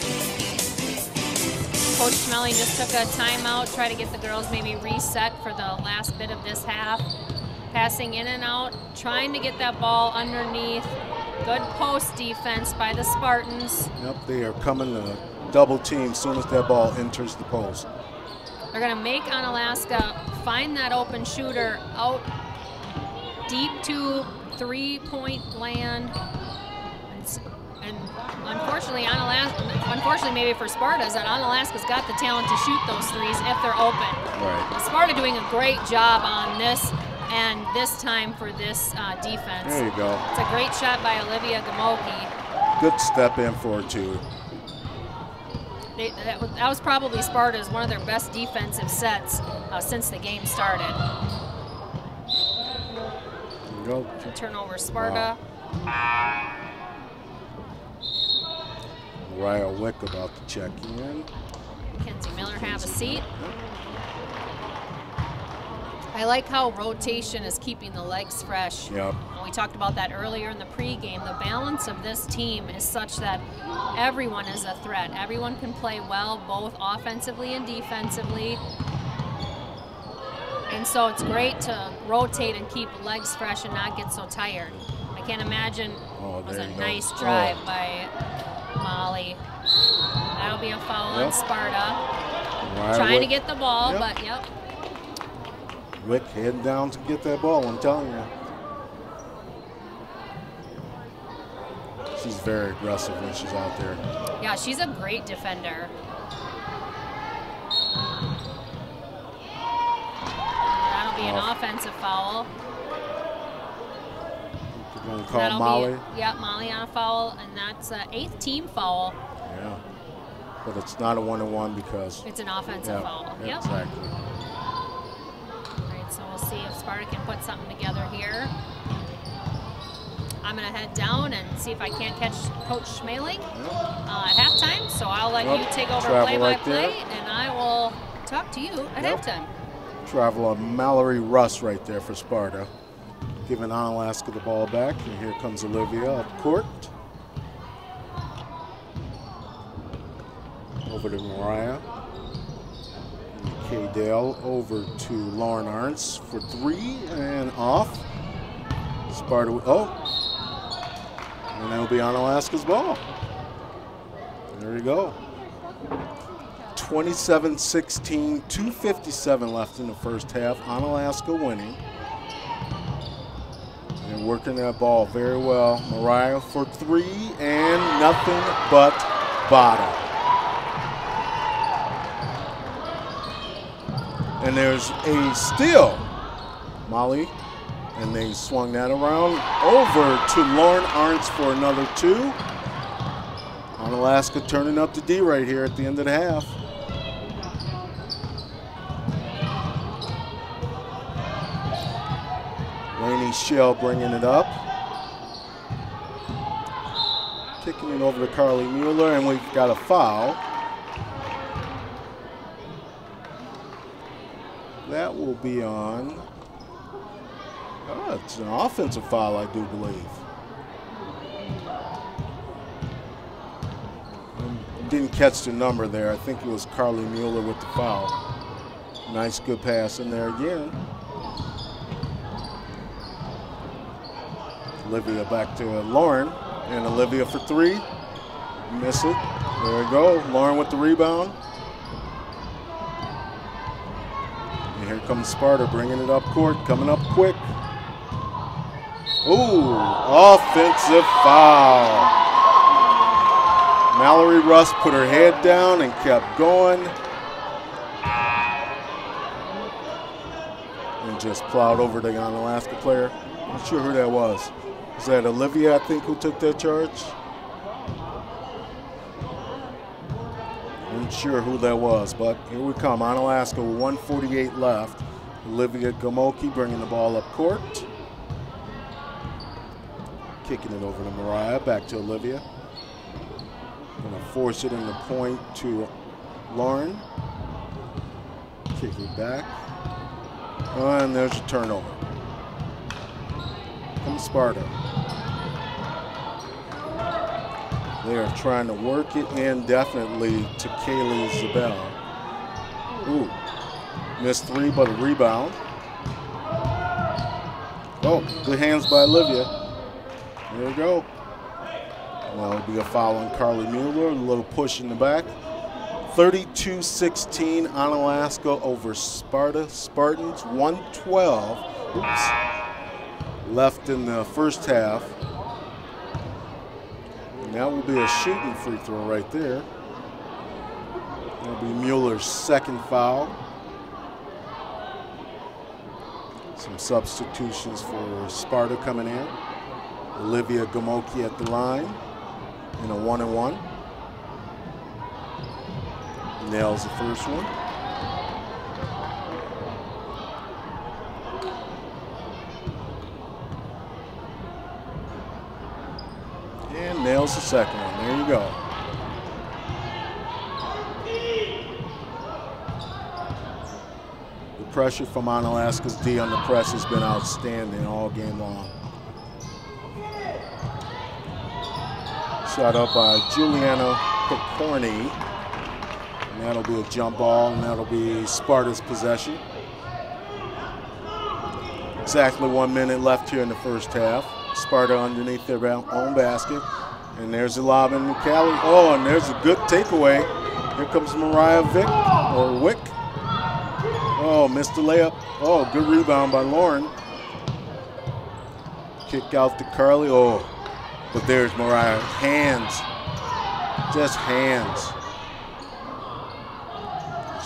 Coach Schmeling just took a timeout, try to get the girls maybe reset for the last bit of this half. Passing in and out, trying to get that ball underneath. Good post defense by the Spartans. Yep, they are coming to double team as soon as that ball enters the post. They're going to make Onalaska find that open shooter out deep to three-point land. And unfortunately, unfortunately maybe for Sparta, is that Onalaska's got the talent to shoot those threes if they're open. Sparta doing a great job on this and this time for this defense. There you go. It's a great shot by Olivia Gamoki. Good step in for it, too. That was probably Sparta's one of their best defensive sets since the game started. There you go. Turnover Sparta. Wow. Mariah Wick about to check in. Mackenzie Miller, have a seat. I like how rotation is keeping the legs fresh. Yep. We talked about that earlier in the pregame. The balance of this team is such that everyone is a threat. Everyone can play well, both offensively and defensively. And so it's great to rotate and keep legs fresh and not get so tired. I can't imagine. It was a nice drive by Molly. That'll be a foul on Sparta. Trying to get the ball, but yep. Wick heading down to get that ball, I'm telling you. She's very aggressive when she's out there. Yeah, she's a great defender. That'll be an offensive foul. You're going to call Molly? Molly on a foul, and that's an 8th team foul. Yeah, but it's not a 1-on-1 because it's an offensive foul. Yep. Exactly. So we'll see if Sparta can put something together here. I'm going to head down and see if I can't catch Coach Schmeling at halftime. So I'll let you take over play-by-play, and I will talk to you at halftime. Travel on Mallory Russ right there for Sparta. Giving Onalaska the ball back, and here comes Olivia up court. Over to Mariah. K-Dale over to Lauren Arntz for 3 and off. Sparta, and that'll be Onalaska's ball. There you go. 27-16, 2:57 left in the first half. Onalaska winning. And working that ball very well. Mariah for 3 and nothing but bottom. And there's a steal, Molly, and they swung that around over to Lauren Arntz for another 2. Onalaska turning up the D right here at the end of the half. Lainey Shell bringing it up. Kicking it over to Carly Mueller, and we've got a foul. That will be on, it's an offensive foul, I do believe. Didn't catch the number there. I think it was Carly Mueller with the foul. Nice, good pass in there again. Olivia back to Lauren, and Olivia for 3. Miss it. There we go. Lauren with the rebound. Here comes Sparta bringing it up court, coming up quick. Ooh, offensive foul. Mallory Russ put her head down and kept going. And just plowed over the Onalaska player. I'm not sure who that was. Was that Olivia, I think, who took that charge? I'm not sure who that was, but here we come. Onalaska with 1:48 left. Olivia Gamoki bringing the ball up court. Kicking it over to Mariah, back to Olivia. Gonna force it in the point to Lauren. Kick it back. And there's a turnover. Comes Sparta. They are trying to work it in definitely to Kaylee Zabel. Ooh, missed 3, but a rebound. Oh, good hands by Olivia. There we go. Well, it'll be a foul on Carly Mueller, a little push in the back. 32-16, Onalaska over Sparta. Spartans 112 left in the first half. And that will be a shooting free throw right there. That'll be Mueller's second foul. Some substitutions for Sparta coming in. Olivia Gamoki at the line in a 1-and-1. Nails the first one. And nails the second one. There you go. The pressure from Onalaska's D on the press has been outstanding all game long. Shot up by Juliana Picorni. And that'll be a jump ball, and that'll be Sparta's possession. Exactly 1 minute left here in the first half. Sparta underneath their own basket. And there's a lob in Cali. Oh, and there's a good takeaway. Here comes Mariah Wick. Oh, missed the layup. Oh, good rebound by Lauren. Kick out to Carly. Oh, but there's Mariah. Hands. Just hands.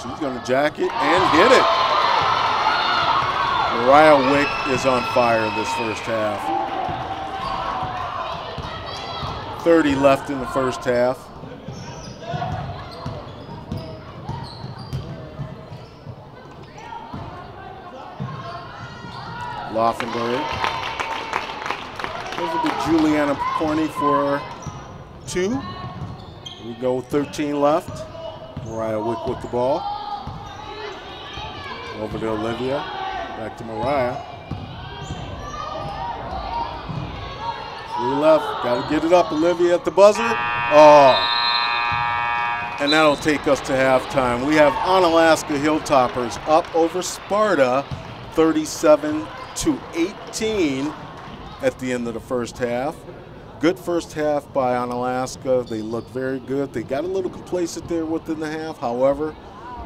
She's going to jack it and hit it. Mariah Wick is on fire this first half. 30 left in the first half. Laufenberg. This will be Juliana Picorni for 2. We go 13 left. Mariah Wick with the ball. Over to Olivia. Back to Mariah. 3 left. Got to get it up. Olivia at the buzzer. Oh. And that'll take us to halftime. We have Onalaska Hilltoppers up over Sparta 37-18 at the end of the first half. Good first half by Onalaska. They look very good. They got a little complacent there within the half. However,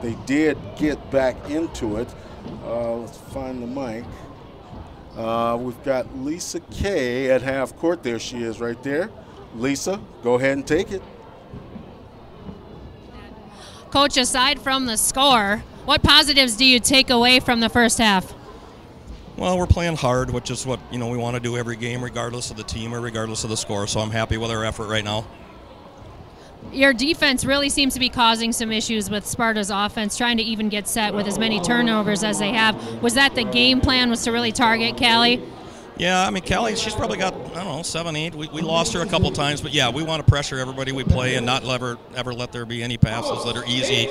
they did get back into it. Let's find the mic. We've got Lisa Kay at half court. There she is right there. Lisa, go ahead and take it. Coach, aside from the score, what positives do you take away from the first half? Well, we're playing hard, which is what we want to do every game, regardless of the team or regardless of the score. So I'm happy with our effort right now. Your defense really seems to be causing some issues with Sparta's offense, trying to even get set with as many turnovers as they have. Was that the game plan, was to really target Callie? Yeah, I mean, Callie, she's probably got, 7, 8. We lost her a couple times, but yeah, we want to pressure everybody we play and not ever let there be any passes that are easy.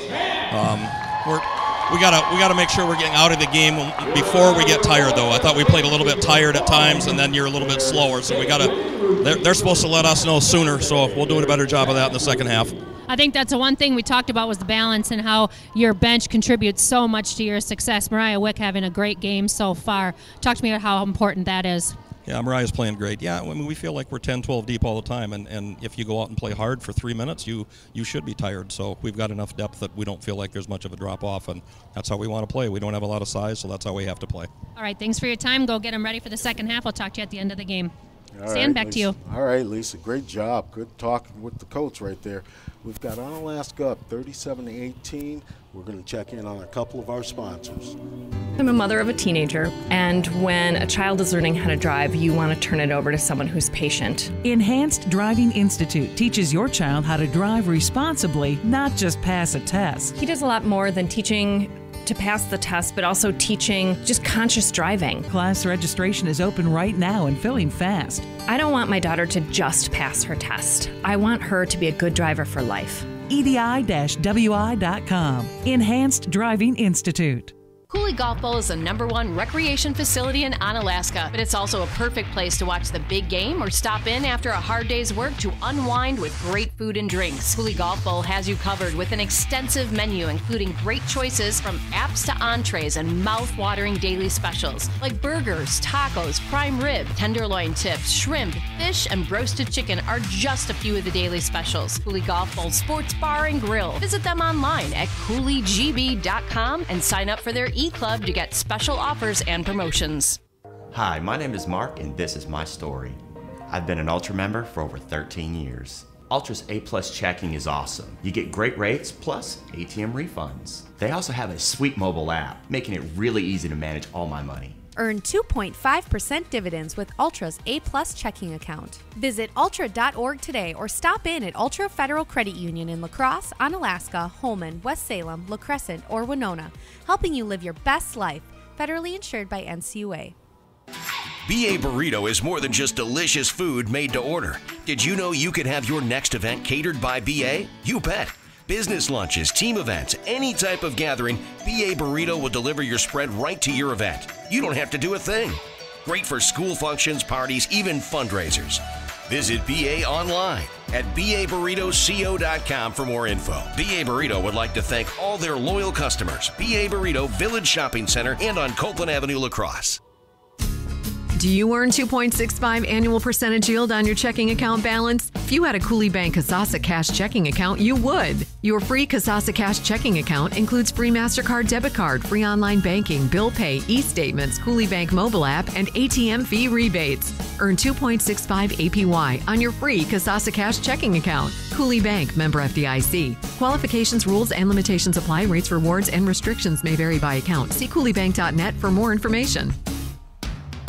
We gotta make sure we're getting out of the game before we get tired, though. I thought we played a little bit tired at times, and then you're a little bit slower. So we gotta. They're supposed to let us know sooner, so we'll do a better job of that in the second half. I think that's the one thing we talked about was the balance and how your bench contributes so much to your success. Mariah Wick having a great game so far. Talk to me about how important that is. Yeah, Mariah's playing great. Yeah, I mean, we feel like we're 10, 12 deep all the time, and if you go out and play hard for 3 minutes, you should be tired. So we've got enough depth that we don't feel like there's much of a drop-off, and that's how we want to play. We don't have a lot of size, so that's how we have to play. All right, thanks for your time. Go get them ready for the second half. I'll talk to you at the end of the game. Stan, back Lisa. to you. All right, Lisa, great job. Good talking with the coach right there. We've got Onalaska up 37-18. We're going to check in on a couple of our sponsors. I'm a mother of a teenager, and when a child is learning how to drive, you want to turn it over to someone who's patient. Enhanced Driving Institute teaches your child how to drive responsibly, not just pass a test. He does a lot more than teaching to pass the test, but also teaching just conscious driving. Class registration is open right now and filling fast. I don't want my daughter to just pass her test. I want her to be a good driver for life. EDI-WI.com. Enhanced Driving Institute. Cooley Golf Bowl is the #1 recreation facility in Onalaska, but it's also a perfect place to watch the big game or stop in after a hard day's work to unwind with great food and drinks. Cooley Golf Bowl has you covered with an extensive menu, including great choices from apps to entrees and mouth-watering daily specials like burgers, tacos, prime rib, tenderloin tips, shrimp, fish, and roasted chicken are just a few of the daily specials. Cooley Golf Bowl Sports Bar and Grill. Visit them online at CooleyGB.com and sign up for their e-club to get special offers and promotions. Hi, my name is Mark and this is my story. I've been an Ultra member for over 13 years. Ultra's A+ checking is awesome. You get great rates plus ATM refunds. They also have a sweet mobile app, making it really easy to manage all my money. Earn 2.5% dividends with Ultra's A-Plus checking account. Visit ultra.org today or stop in at Ultra Federal Credit Union in La Crosse, Onalaska, Holman, West Salem, La Crescent, or Winona, helping you live your best life. Federally insured by NCUA. BA Burrito is more than just delicious food made to order. Did you know you could have your next event catered by BA? You bet. Business lunches, team events, any type of gathering, BA Burrito will deliver your spread right to your event. You don't have to do a thing. Great for school functions, parties, even fundraisers. Visit BA online at baburritoco.com for more info. BA Burrito would like to thank all their loyal customers. BA Burrito, Village Shopping Center, and on Copeland Avenue, La Crosse. Do you earn 2.65 annual percentage yield on your checking account balance? If you had a Coulee Bank Kasasa Cash checking account, you would. Your free Kasasa Cash checking account includes free MasterCard debit card, free online banking, bill pay, e-statements, Coulee Bank mobile app, and ATM fee rebates. Earn 2.65 APY on your free Kasasa Cash checking account. Coulee Bank, member FDIC. Qualifications, rules, and limitations apply. Rates, rewards, and restrictions may vary by account. See CooleyBank.net for more information.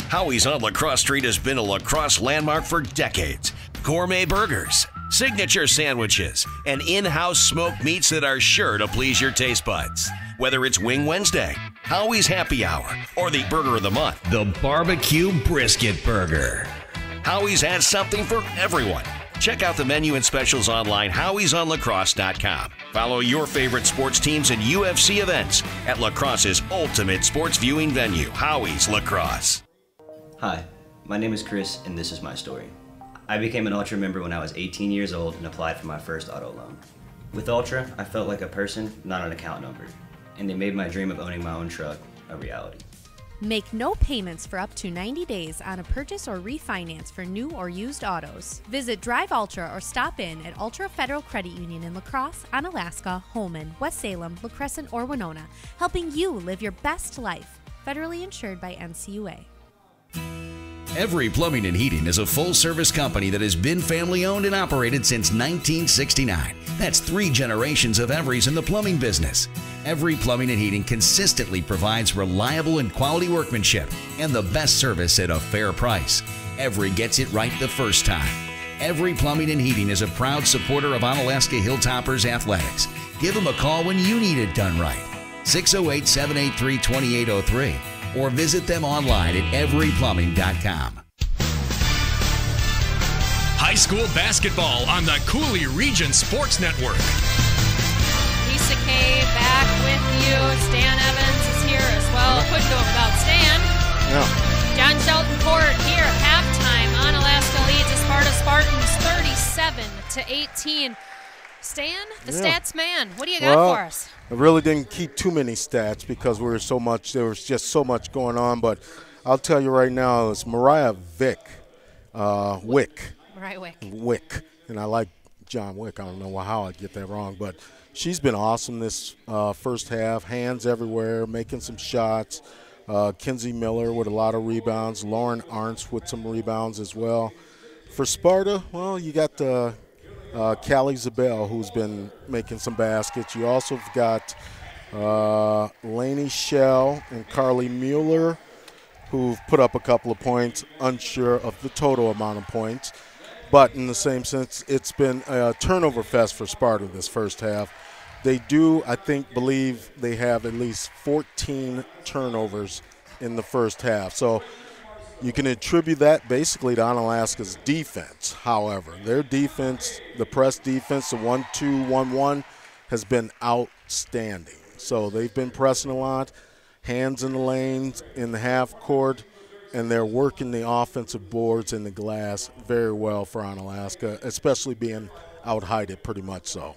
Howie's on La Crosse Street has been a La Crosse landmark for decades. Gourmet burgers, signature sandwiches, and in-house smoked meats that are sure to please your taste buds. Whether it's Wing Wednesday, Howie's Happy Hour, or the Burger of the Month, the Barbecue Brisket Burger. Howie's has something for everyone. Check out the menu and specials online, howiesonlacrosse.com. Follow your favorite sports teams and UFC events at La Crosse's ultimate sports viewing venue, Howie's La Crosse. Hi, my name is Chris, and this is my story. I became an Ultra member when I was 18 years old and applied for my first auto loan. With Ultra, I felt like a person, not an account number, and they made my dream of owning my own truck a reality. Make no payments for up to 90 days on a purchase or refinance for new or used autos. Visit Drive Ultra or stop in at Ultra Federal Credit Union in La Crosse, Onalaska, Holman, West Salem, La Crescent, or Winona, helping you live your best life. Federally insured by NCUA. Every Plumbing and Heating is a full-service company that has been family-owned and operated since 1969. That's 3 generations of Everys in the plumbing business. Every Plumbing and Heating consistently provides reliable and quality workmanship and the best service at a fair price. Every gets it right the first time. Every Plumbing and Heating is a proud supporter of Onalaska Hilltoppers athletics. Give them a call when you need it done right. 608-783-2803. Or visit them online at everyplumbing.com. High school basketball on the Coulee Region Sports Network. Lisa Kay back with you. Stan Evans is here as well. Couldn't go without Stan. Yeah. John Shelton Court here at halftime. Onalaska leads the Sparta Spartans 37-18. Stan, the stats man, what do you got for us? I really didn't keep too many stats because there was just so much going on. But I'll tell you right now, it's Mariah Wick. Mariah Wick. And I like John Wick. I don't know how I get that wrong. But she's been awesome this first half. Hands everywhere, making some shots. Kinsey Miller with a lot of rebounds. Lauren Arntz with some rebounds as well. For Sparta, well, you got Callie Zabel, who's been making some baskets. You also have got Lainey Shell and Carly Mueller, who've put up a couple of points, unsure of the total amount of points. But in the same sense, it's been a turnover fest for Sparta this first half. They do, I think, believe they have at least 14 turnovers in the first half. So you can attribute that basically to Onalaska's defense. However, their defense, the press defense, the 1-2-1-1, has been outstanding. So they've been pressing a lot, hands in the lanes, in the half court, and they're working the offensive boards in the glass very well for Onalaska, especially being out-heighted pretty much so.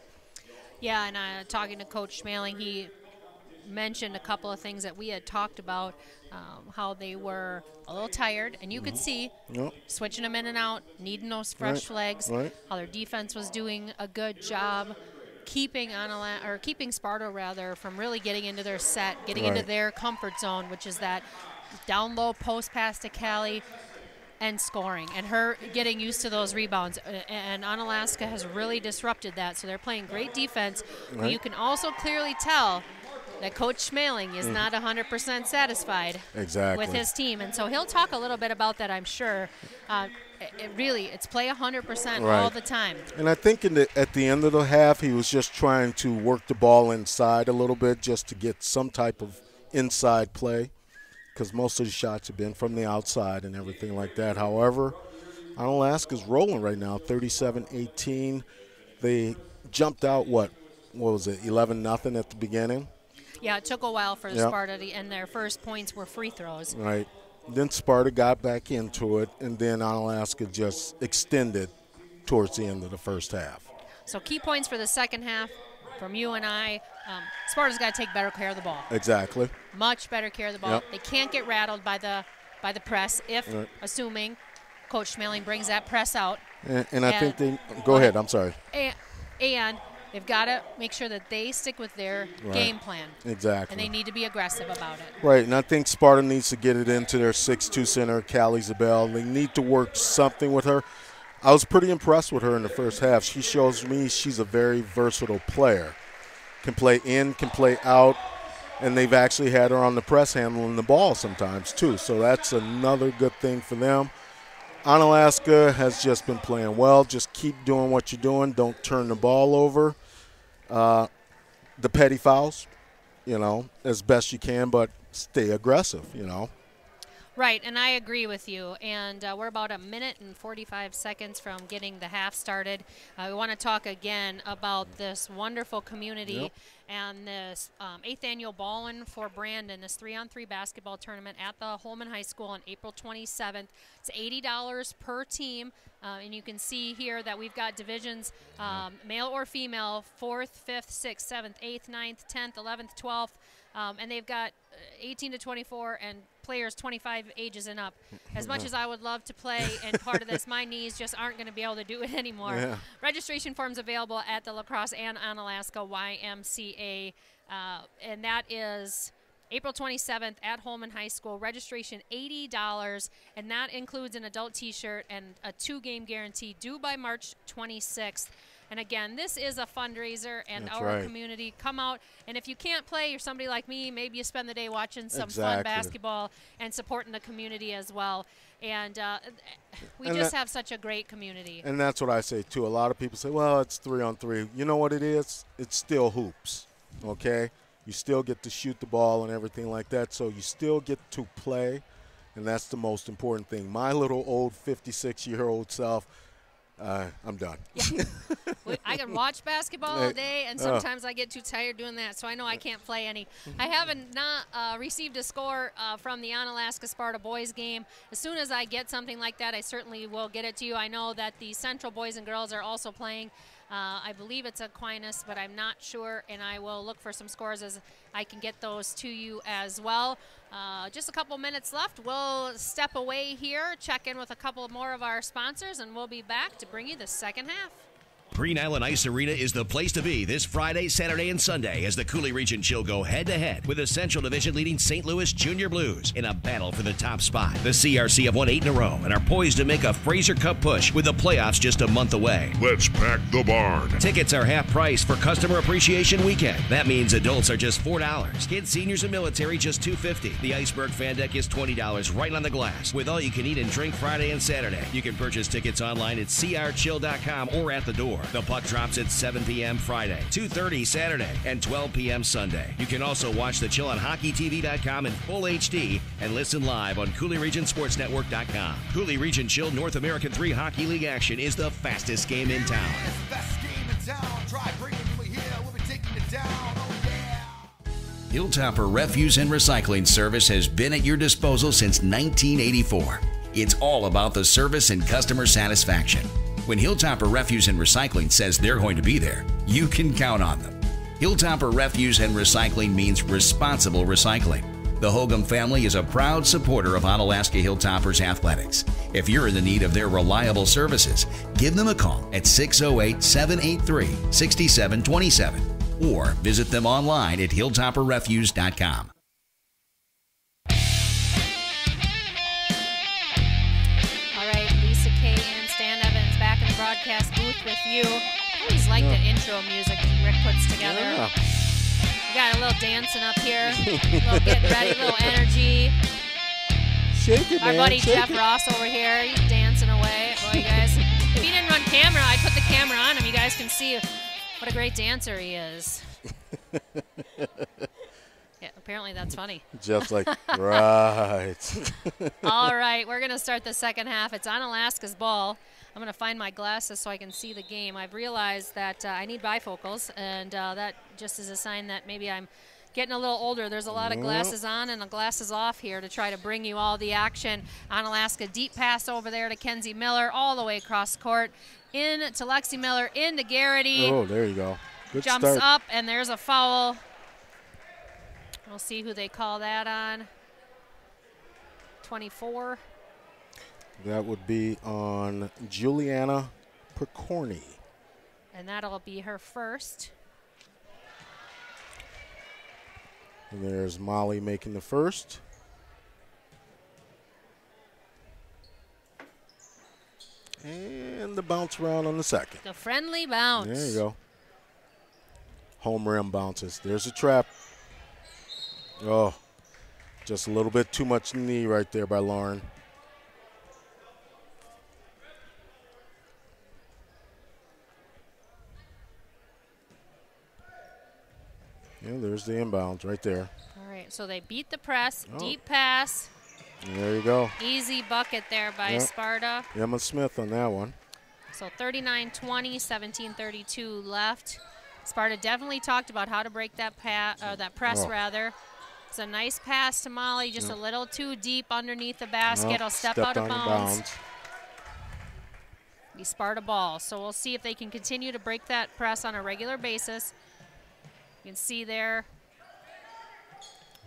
Yeah, and talking to Coach Schmaling, he mentioned a couple of things that we had talked about, how they were a little tired, and you could see switching them in and out, needing those fresh legs, how their defense was doing a good job keeping Sparta from really getting into their set, getting into their comfort zone, which is that down low post pass to Callie and scoring, and her getting used to those rebounds. And Onalaska has really disrupted that, so they're playing great defense. But you can also clearly tell that Coach Schmaling is not 100% satisfied with his team. And so he'll talk a little bit about that, I'm sure. It's play 100% all the time. And I think at the end of the half, he was just trying to work the ball inside a little bit just to get some type of inside play, because most of the shots have been from the outside and everything like that. However, Onalaska's rolling right now, 37-18. They jumped out, what was it, 11-0 at the beginning? Yeah, it took a while for Sparta to, and their first points were free throws. Right. Then Sparta got back into it, and then Onalaska just extended towards the end of the first half. So key points for the second half from you and I. Sparta's got to take better care of the ball. Exactly. Much better care of the ball. They can't get rattled by the press if, assuming Coach Schmaling brings that press out. And I think they – go ahead. I'm sorry. And they've got to make sure that they stick with their game plan. Exactly. And they need to be aggressive about it. Right, and I think Sparta needs to get it into their 6'2 center, Callie Zabel. They need to work something with her. I was pretty impressed with her in the first half. She shows me she's a very versatile player. Can play in, can play out, and they've actually had her on the press handling the ball sometimes too. So that's another good thing for them. Onalaska has just been playing well. Just keep doing what you're doing. Don't turn the ball over. The petty fouls, as best you can, but stay aggressive, Right, and I agree with you. And we're about 1 minute and 45 seconds from getting the half started. We want to talk again about this wonderful community and this 8th annual Ballin' for Brandon, this 3-on-3 basketball tournament at the Holman High School on April 27th. It's $80 per team. And you can see here that we've got divisions, male or female, 4th, 5th, 6th, 7th, 8th, 9th, 10th, 11th, 12th. And they've got 18 to 24 and players 25 ages and up. As much as I would love to play and part of this, my knees just aren't going to be able to do it anymore. Yeah. Registration forms available at the La Crosse and Onalaska YMCA. And that is April 27th at Holman High School. Registration $80, and that includes an adult T-shirt and a 2-game guarantee due by March 26th. And again, this is a fundraiser, and our community, come out. And if you can't play, you're somebody like me, maybe you spend the day watching some fun basketball and supporting the community as well. And we just have such a great community. And that's what I say, too. A lot of people say, well, it's 3-on-3. You know what it is? It's still hoops, okay? You still get to shoot the ball and everything like that, so you still get to play, and that's the most important thing. My little old 56-year-old self, I'm done. Yeah. I can watch basketball all day, and sometimes I get too tired doing that, so I know I can't play any. I haven't received a score from the Onalaska Sparta boys game. As soon as I get something like that, I certainly will get it to you. I know that the Central boys and girls are also playing. I believe it's Aquinas, but I'm not sure, and I will look for some scores as I can get those to you as well. Just a couple minutes left. We'll step away here, check in with a couple more of our sponsors, and we'll be back to bring you the second half. Green Island Ice Arena is the place to be this Friday, Saturday, and Sunday as the Coulee Region Chill go head-to-head with the Central Division leading St. Louis Junior Blues in a battle for the top spot. The CRC have won 8 in a row and are poised to make a Fraser Cup push with the playoffs just a month away. Let's pack the barn. Tickets are half price for Customer Appreciation Weekend. That means adults are just $4. Kids, seniors, and military just $2.50. The Iceberg Fan Deck is $20 right on the glass with all you can eat and drink Friday and Saturday. You can purchase tickets online at crchill.com or at the door. The puck drops at 7 p.m. Friday, 2:30 Saturday, and 12 p.m. Sunday. You can also watch the Chill on HockeyTV.com in full HD and listen live on CooleyRegionSportsNetwork.com. Coulee Region Chill North American 3 Hockey League action is the fastest game in town. It's the best game in town. Try bringing you here. We'll be taking it down. Oh, yeah. Hilltopper Refuse and Recycling Service has been at your disposal since 1984. It's all about the service and customer satisfaction. When Hilltopper Refuse and Recycling says they're going to be there, you can count on them. Hilltopper Refuse and Recycling means responsible recycling. The Hogum family is a proud supporter of Onalaska Hilltoppers athletics. If you're in the need of their reliable services, give them a call at 608-783-6727 or visit them online at hilltopperrefuse.com. Broadcast booth with you. I always like the intro music Rick puts together. Yeah. We got a little dancing up here, a little getting ready, a little energy. Shake it, Our man. buddy Shake Jeff it. Ross over here, he's dancing away. Boy, you guys, if he didn't run camera, I'd put the camera on him. You guys can see what a great dancer he is. Yeah, apparently that's funny. Jeff's like, right. All right, we're going to start the second half. It's Onalaska's ball. I'm going to find my glasses so I can see the game. I've realized that I need bifocals, and that just is a sign that maybe I'm getting a little older. There's a lot of glasses on and glasses off here to try to bring you all the action. Onalaska, deep pass over there to Kenzie Miller, all the way across court. In to Lexi Miller, into Garrity. Oh, there you go. Good Jumps start. up, and there's a foul. We'll see who they call that on. 24. That would be on Juliana Percorni. And that'll be her first. And there's Molly making the first. And the bounce around on the second. The friendly bounce. There you go. Home rim bounces. There's a trap. Oh, just a little bit too much knee right there by Lauren. Yeah, there's the inbounds right there. All right, so they beat the press. Oh. Deep pass. And there you go. Easy bucket there by Sparta. Emma Smith on that one. So 39-20, 17:32 left. Sparta definitely talked about how to break that press, rather. It's a nice pass to Molly, just a little too deep underneath the basket. I'll step out of bounds. Be Sparta ball. So we'll see if they can continue to break that press on a regular basis. You can see there,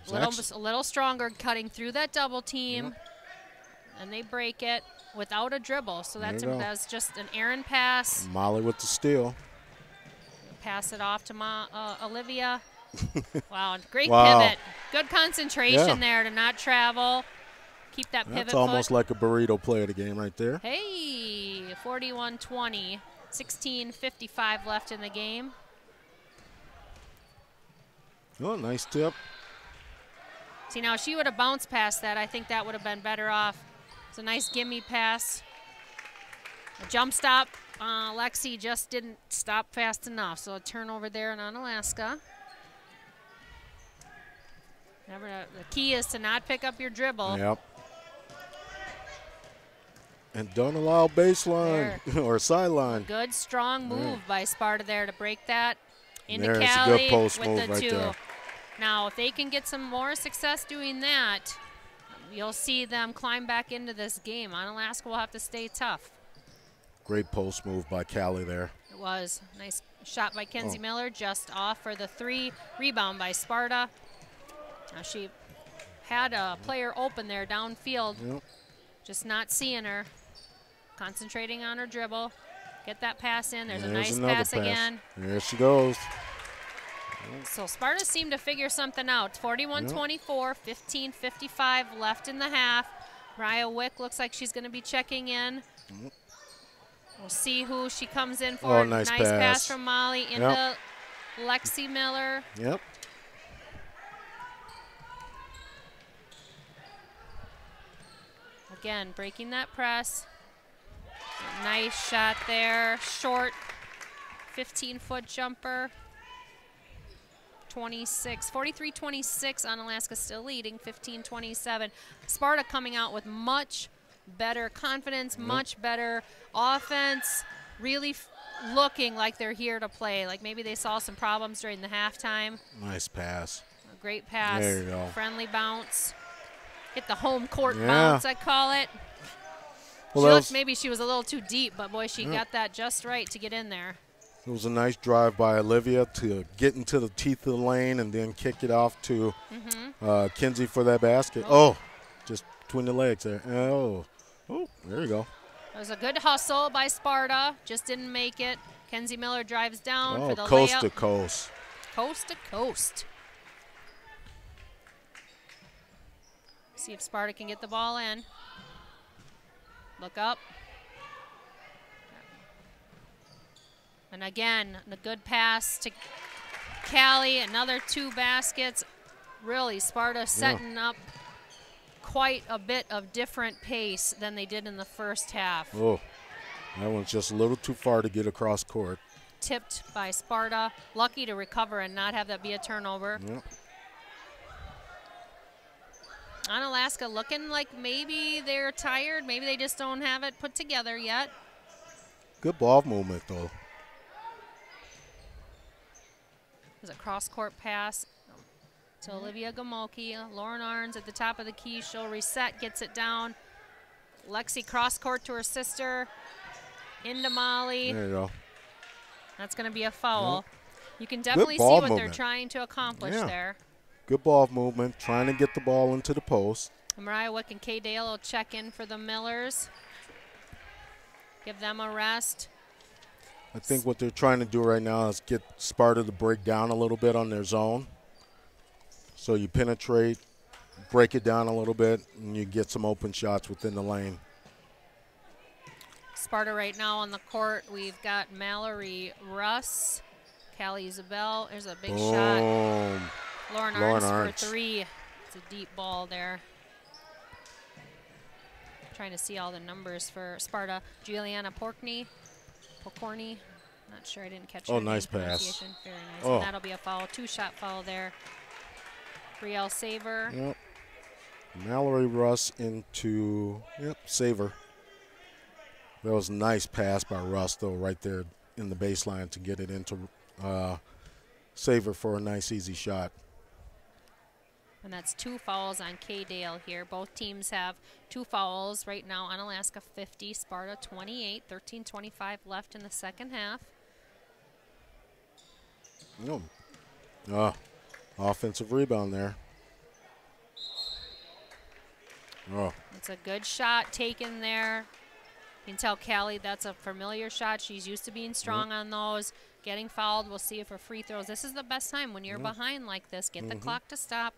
a little stronger cutting through that double team. And they break it without a dribble. So that's just an errand pass. Molly with the steal. Pass it off to Olivia. Wow, great pivot. Good concentration there to not travel. Keep that pivot That's almost like a burrito play of the game right there. Hey, 41-20, 16:55 left in the game. Oh, nice tip. See, now she would have bounced past that. I think that would have been better off. It's a nice gimme pass. A jump stop. Lexi just didn't stop fast enough. So a turnover there in Onalaska. The key is to not pick up your dribble. Yep. And don't allow baseline or sideline. Good, strong move by Sparta there to break that. Into There's a Callie good post with move the right two. there. Now, if they can get some more success doing that, you'll see them climb back into this game. Onalaska will have to stay tough. Great post move by Callie there. It was. Nice shot by Kenzie Miller, just off for the three. Rebound by Sparta. Now she had a player open there downfield, just not seeing her. Concentrating on her dribble. Get that pass in. There's a nice pass again. There she goes. So Sparta seemed to figure something out. 41-24, 15:55 left in the half. Mariah Wick looks like she's going to be checking in. We'll see who she comes in for. Oh, nice pass from Molly into Lexi Miller. Yep. Again, breaking that press. Nice shot there. Short 15-foot jumper. 43-26. Onalaska still leading, 15-27. Sparta coming out with much better confidence, much better offense, really looking like they're here to play. Like maybe they saw some problems during the halftime. Nice pass. A great pass. There you go. Friendly bounce. Hit the home court bounce, I call it. Well, Maybe she was a little too deep, but boy, she got that just right to get in there. It was a nice drive by Olivia to get into the teeth of the lane and then kick it off to Kinsey for that basket. Oh, just between the legs there. Oh, there you go. It was a good hustle by Sparta. Just didn't make it. Kenzie Miller drives down for the coast layup. to coast. Coast to coast. See if Sparta can get the ball in. Look up. And again, a good pass to Callie, another 2 baskets. Really, Sparta setting up quite a bit of different pace than they did in the first half. Oh, that one's just a little too far to get across court. Tipped by Sparta. Lucky to recover and not have that be a turnover. Yep. Onalaska looking like maybe they're tired. Maybe they just don't have it put together yet. Good ball movement, though. There's a cross-court pass to Olivia Gamoki. Lauren Arns at the top of the key. She'll reset, gets it down. Lexi cross-court to her sister. Into Molly. There you go. That's going to be a foul. Yep. You can definitely see ball what they're movement. trying to accomplish there. Good ball movement, trying to get the ball into the post. Mariah Wick and Kay Dale will check in for the Millers. Give them a rest. I think what they're trying to do right now is get Sparta to break down a little bit on their zone. So you penetrate, break it down a little bit, and you get some open shots within the lane. Sparta right now on the court. We've got Mallory Russ, Callie Isabel. There's a big shot. Lauren Arns for 3. It's a deep ball there. Trying to see all the numbers for Sparta. Juliana Pokorny. Not sure, I didn't catch her nice name pass. pronunciation. Very nice. And that'll be a foul. 2-shot foul there. Brielle Saver. Yep. Mallory Russ into, Saver. That was a nice pass by Russ, though, right there in the baseline to get it into Saver for a nice, easy shot. And that's 2 fouls on Kay Dale here. Both teams have 2 fouls right now. Onalaska 50, Sparta 28, 13:25 left in the second half. Offensive rebound there. It's a good shot taken there. You can tell Callie that's a familiar shot. She's used to being strong on those. Getting fouled, we'll see if her free throws. This is the best time when you're behind like this. Get the clock to stop.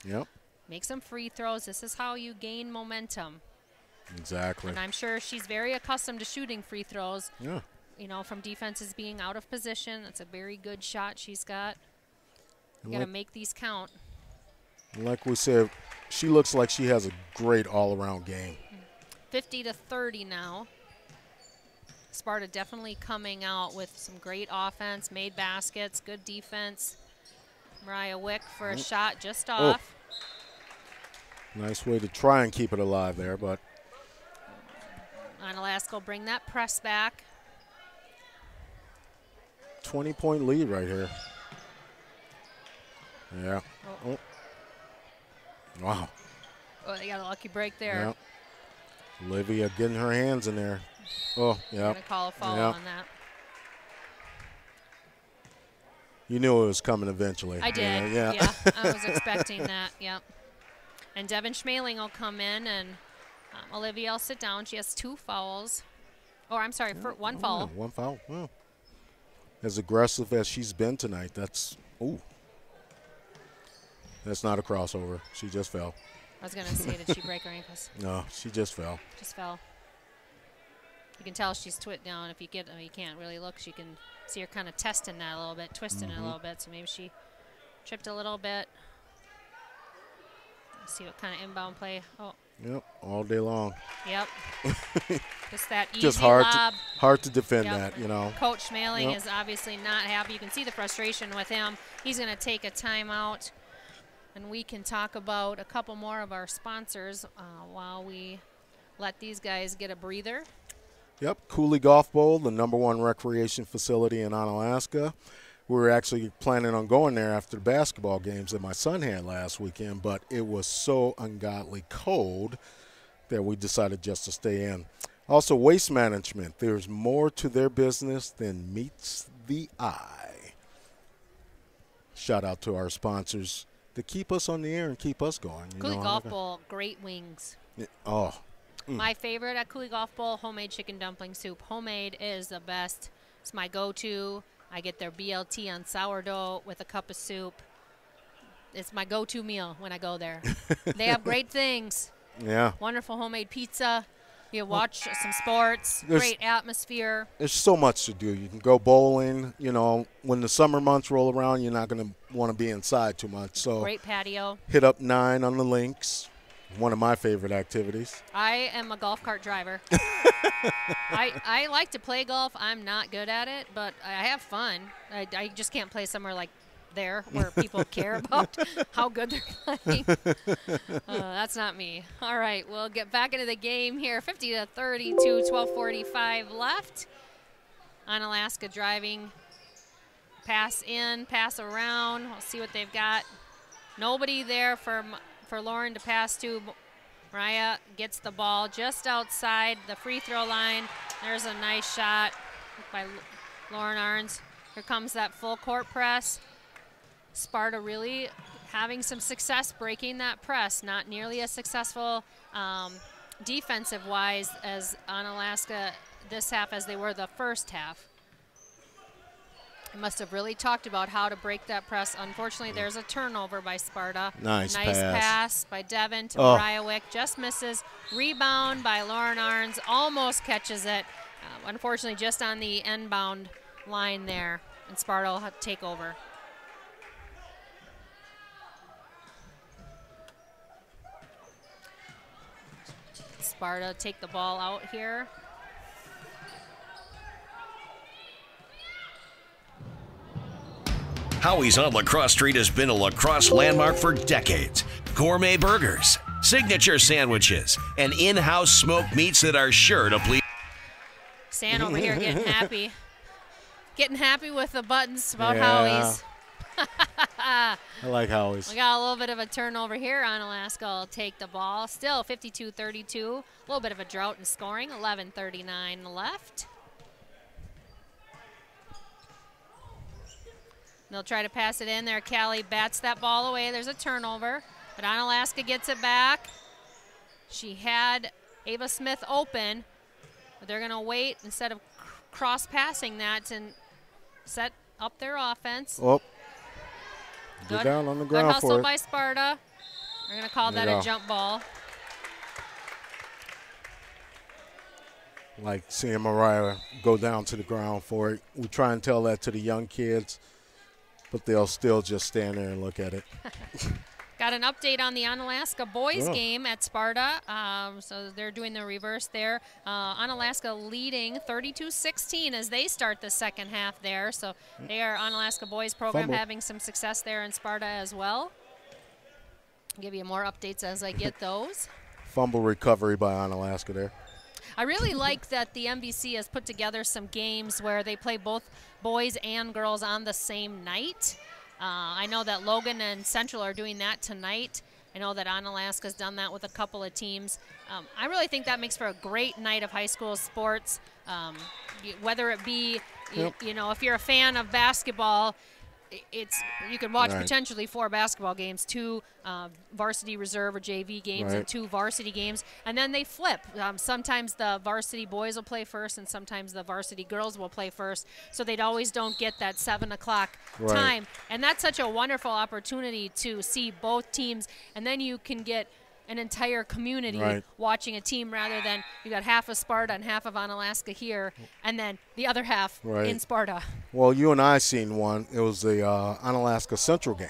Make some free throws. This is how you gain momentum. Exactly. And I'm sure she's very accustomed to shooting free throws. Yeah. You know, from defenses being out of position. That's a very good shot she's got. You got to make these count. Like we said, she looks like she has a great all-around game. 50-30 now. Sparta definitely coming out with some great offense, made baskets, good defense. Mariah Wick for a shot just off. Nice way to try and keep it alive there, but. Onalaska will bring that press back. 20-point lead right here. Yeah. Wow. Oh, they got a lucky break there. Yeah. Olivia getting her hands in there. Oh, yeah. Gonna call a foul on that. You knew it was coming eventually. I did. Yeah. I was expecting that. Yep. And Devin Schmaling will come in, and Olivia will sit down. She has 2 fouls. Oh, I'm sorry, for 1 foul. 1 foul. Well, as aggressive as she's been tonight, that's that's not a crossover. She just fell. I was gonna say, did she break her ankles? No, she just fell. Just fell. You can tell she's twit down. If you get, you can't really look. You can see her kind of testing that a little bit, twisting it a little bit. So maybe she tripped a little bit. Let's see what kind of inbound play. Oh. Yep, all day long. Yep. Just that easy just lob. hard to defend that, you know. Coach Schmaling is obviously not happy. You can see the frustration with him. He's going to take a timeout, and we can talk about a couple more of our sponsors while we let these guys get a breather. Yep, Cooley Golf Bowl, the #1 recreation facility in Onalaska. We were actually planning on going there after the basketball games that my son had last weekend, but it was so ungodly cold that we decided just to stay in. Also, Waste Management. There's more to their business than meets the eye. Shout out to our sponsors to keep us on the air and keep us going. Cooley Golf Bowl, great wings. My favorite at Cooley Golf Bowl, homemade chicken dumpling soup. Homemade is the best. It's my go-to. I get their BLT on sourdough with a cup of soup. It's my go-to meal when I go there. They have great things. Yeah. Wonderful homemade pizza. You watch some sports, great atmosphere. There's so much to do. You can go bowling. You know, when the summer months roll around, you're not going to want to be inside too much. So great patio. Hit up 9 on the links. One of my favorite activities. I am a golf cart driver. I like to play golf. I'm not good at it, but I have fun. I just can't play somewhere like there where people care about how good they're playing. That's not me. All right, we'll get back into the game here. 50-32, 12:45 left. Onalaska driving. Pass in, pass around. We'll see what they've got. Nobody there for Lauren to pass to. Mariah gets the ball just outside the free throw line. There's a nice shot by Lauren Arns. Here comes that full court press. Sparta really having some success breaking that press. Not nearly as successful defensive-wise as Onalaska this half as they were the first half. They must have really talked about how to break that press. Unfortunately, there's a turnover by Sparta. Nice pass by Devin to Mariah Wick. Just misses. Rebound by Lauren Arns. Almost catches it. Unfortunately, just on the end-bound line there. And Sparta will have to take over. Sparta take the ball out here. Howie's on Lacrosse Street has been a lacrosse landmark for decades. Gourmet burgers, signature sandwiches, and in-house smoked meats that are sure to please. Stan over here getting happy. Getting happy with the buttons about Howie's. I like Howie's. We got a little bit of a turnover here. Onalaska will take the ball. Still 52-32. A little bit of a drought in scoring. 11:39 left. They'll try to pass it in there. Callie bats that ball away. There's a turnover, but Onalaska gets it back. She had Ava Smith open, but they're going to wait instead of cross-passing that and set up their offense. Oh. Get down on the ground for it. Good hustle by Sparta. We're going to call that a jump ball. Like seeing Mariah go down to the ground for it. We try and tell that to the young kids, but they'll still just stand there and look at it. Got an update on the Onalaska boys game at Sparta. So they're doing the reverse there. Onalaska leading 32-16 as they start the second half there. So they are Onalaska boys program having some success there in Sparta as well. I'll give you more updates as I get those. Fumble recovery by Onalaska there. I really like that the MVC has put together some games where they play both boys and girls on the same night. I know that Logan and Central are doing that tonight. I know that Onalaska's done that with a couple of teams. I really think that makes for a great night of high school sports. Whether it be, you know, if you're a fan of basketball, you can watch potentially 4 basketball games, 2 varsity reserve or JV games and 2 varsity games, and then they flip. Sometimes the varsity boys will play first and sometimes the varsity girls will play first, so they always don't get that 7 o'clock time. And that's such a wonderful opportunity to see both teams, and then you can get an entire community watching a team rather than you got half of Sparta and half of Onalaska here and then the other half in Sparta. Well, you and I seen one. It was the Onalaska Central game.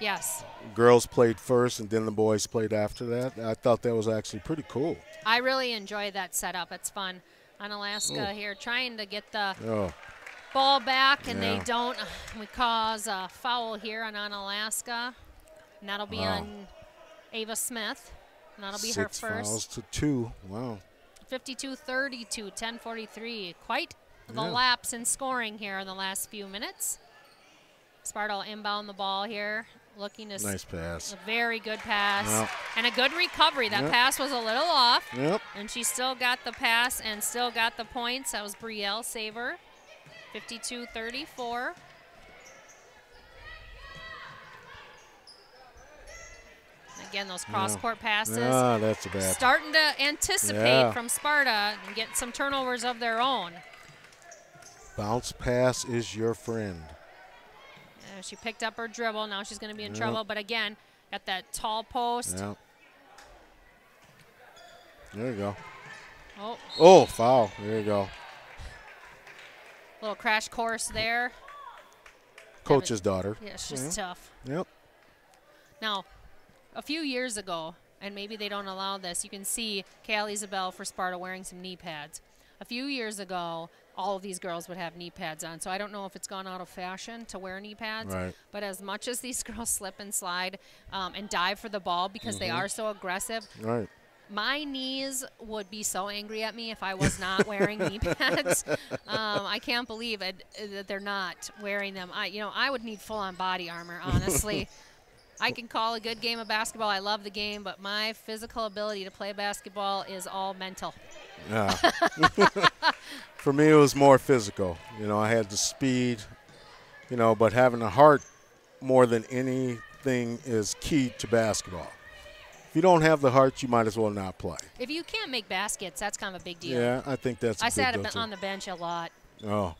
Yes. Girls played first and then the boys played after that. I thought that was actually pretty cool. I really enjoy that setup. It's fun. Onalaska here trying to get the ball back and they don't. We cause a foul here on Onalaska, and that'll be on Ava Smith, and that'll be her first. 6 fouls to 2. Wow. 52-32, 10:43. Quite the lapse in scoring here in the last few minutes. Sparta will inbound the ball here, looking to nice pass. A very good pass and a good recovery. That pass was a little off, and she still got the pass and still got the points. That was Brielle Saver. 52-34. Again, those cross-court passes. That's a bad. Starting to anticipate from Sparta and get some turnovers of their own. Bounce pass is your friend. She picked up her dribble. Now she's going to be in trouble. But again, got that tall post. There you go. Oh, foul. There you go. Little crash course there. Coach's daughter. Yeah, she's tough. Yep. Now, a few years ago, and maybe they don't allow this, you can see Cal Isabel for Sparta wearing some knee pads. A few years ago, all of these girls would have knee pads on, so I don't know if it's gone out of fashion to wear knee pads. Right. But as much as these girls slip and slide and dive for the ball because they are so aggressive, Right. my knees would be so angry at me if I was not wearing knee pads. I can't believe it, that they're not wearing them. I would need full-on body armor, honestly. I can call a good game of basketball. I love the game, but my physical ability to play basketball is all mental. Yeah. For me, it was more physical. I had the speed, but having a heart more than anything is key to basketball. If you don't have the heart, you might as well not play. If you can't make baskets, that's kind of a big deal. Yeah, I think that's a I big sat deal, too. on the bench a lot. Oh.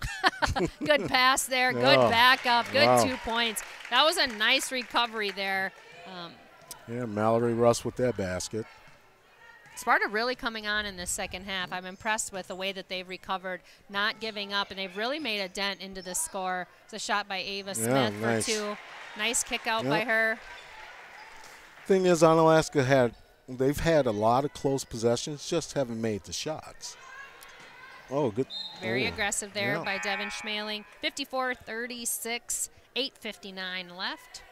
Good pass there. Good backup. Good 2 points. That was a nice recovery there. Yeah, Mallory Russ with that basket. Sparta really coming on in this second half. I'm impressed with the way that they've recovered, not giving up, and they've really made a dent into the score. It's a shot by Ava Smith nice. for 2. Nice kick out by her. Thing is, Onalaska they've had a lot of close possessions, just haven't made the shots. Oh, good. Very aggressive there by Devin Schmaling. 54-36, 8:59 left.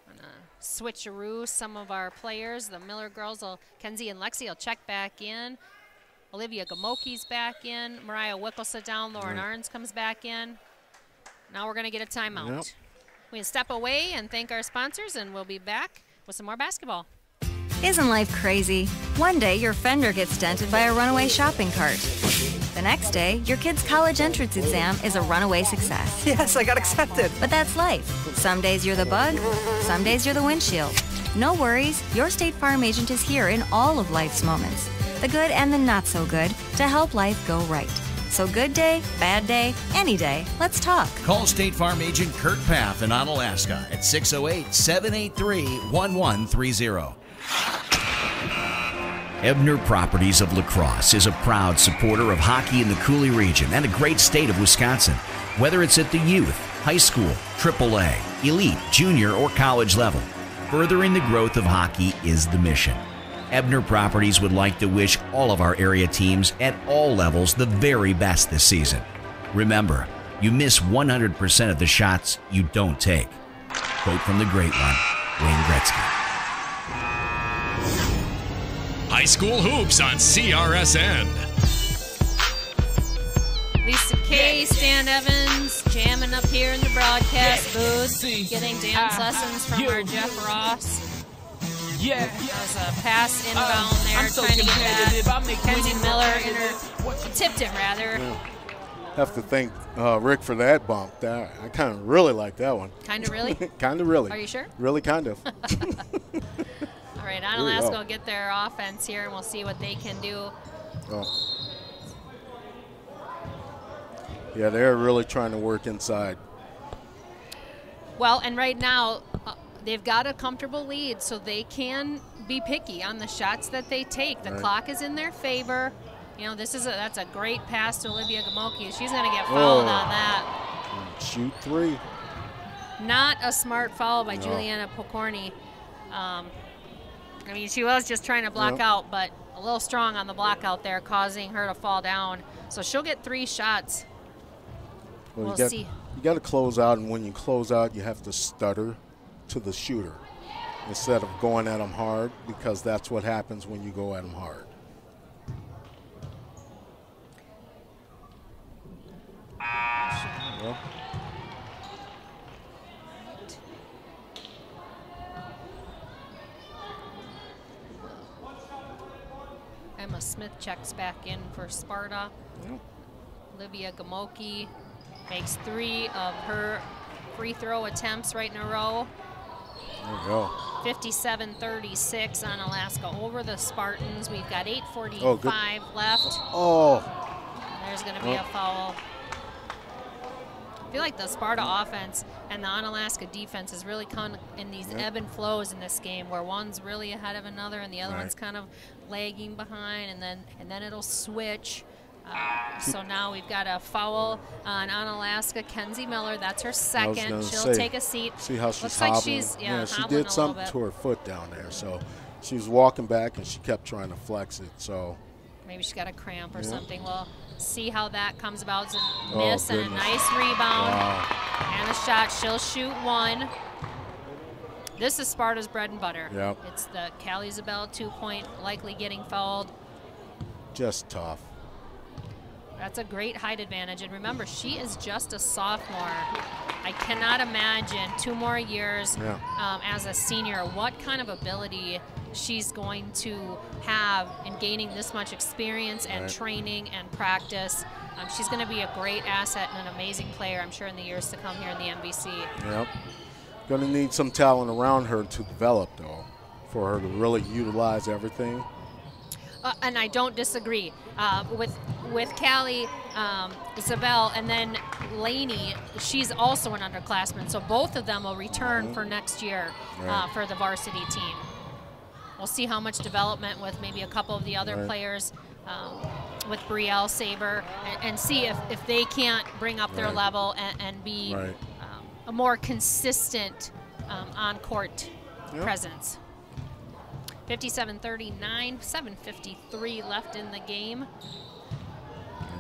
Gonna switcheroo some of our players. The Miller girls, Kenzie and Lexi will check back in. Olivia Gamoki's back in. Mariah Wick will sit down. Lauren Arns comes back in. Now we're going to get a timeout. Yep. We can step away and thank our sponsors, and we'll be back with some more basketball. Isn't life crazy? One day your fender gets dented by a runaway shopping cart. The next day, your kid's college entrance exam is a runaway success. Yes, I got accepted. But that's life. Some days you're the bug, some days you're the windshield. No worries, your State Farm agent is here in all of life's moments, the good and the not so good, to help life go right. So good day, bad day, any day, let's talk. Call State Farm agent Kurt Paff in Onalaska at 608-783-1130. Ebner Properties of La Crosse is a proud supporter of hockey in the Coulee region and a great state of Wisconsin. Whether it's at the youth, high school, AAA, elite, junior, or college level, furthering the growth of hockey is the mission. Ebner Properties would like to wish all of our area teams at all levels the very best this season. Remember, you miss 100% of the shots you don't take. Quote from the great one, Wayne Gretzky. High school hoops on CRSN. Lisa Kay, Stan Evans, jamming up here in the broadcast booth, getting dance lessons from our Jeff Ross. Yeah. There's a pass inbound there, trying to get that. Kenzie Miller, she tipped it rather. Yeah. Have to thank Rick for that bump. I kind of really like that one. Kind of really? Kind of really. Are you sure? Really kind of. All right, Onalaska will get their offense here, and we'll see what they can do. Oh. Yeah, they're really trying to work inside. Well, and right now, they've got a comfortable lead, so they can be picky on the shots that they take. The clock is in their favor. That's a great pass to Olivia Gamoki. She's going to get fouled on that. Shoot 3. Not a smart foul by Juliana Pokorny. She was just trying to block out, but a little strong on the block out there, causing her to fall down. So she'll get 3 shots. We'll see. You got to close out, and when you close out, you have to stutter to the shooter instead of going at them hard, because that's what happens when you go at them hard. Well. Emma Smith checks back in for Sparta. Yep. Olivia Gamoki makes 3 of her free throw attempts right in a row. There you go. 57-36 Onalaska over the Spartans. We've got 8:45 left. Oh. There's going to be a foul. I feel like the Sparta offense and the Onalaska defense has really come in these ebb and flows in this game, where one's really ahead of another and the other one's kind of lagging behind, and then it'll switch. So now we've got a foul on Onalaska. Kenzie Miller, that's her second. She'll take a seat. See how she's Looks hobbling. like she's she did something to her foot down there. So she was walking back and she kept trying to flex it. So maybe she got a cramp or something. We'll see how that comes about. It's a miss and a nice rebound and a shot. She'll shoot one. This is Sparta's bread and butter. Yep. It's the Cal Isabel 2-point, likely getting fouled. Just tough. That's a great height advantage. And remember, she is just a sophomore. I cannot imagine 2 more years as a senior, what kind of ability she's going to have in gaining this much experience and training and practice. She's going to be a great asset and an amazing player, I'm sure, in the years to come here in the MVC. Yep. Going to need some talent around her to develop, though, for her to really utilize everything. And I don't disagree with Callie Isabel, and then Laney. She's also an underclassman, so both of them will return for next year for the varsity team. We'll see how much development with maybe a couple of the other players, with Brielle, Saber, and see if they can't bring up their level and be a more consistent on-court presence. 57-39, 7:53 left in the game.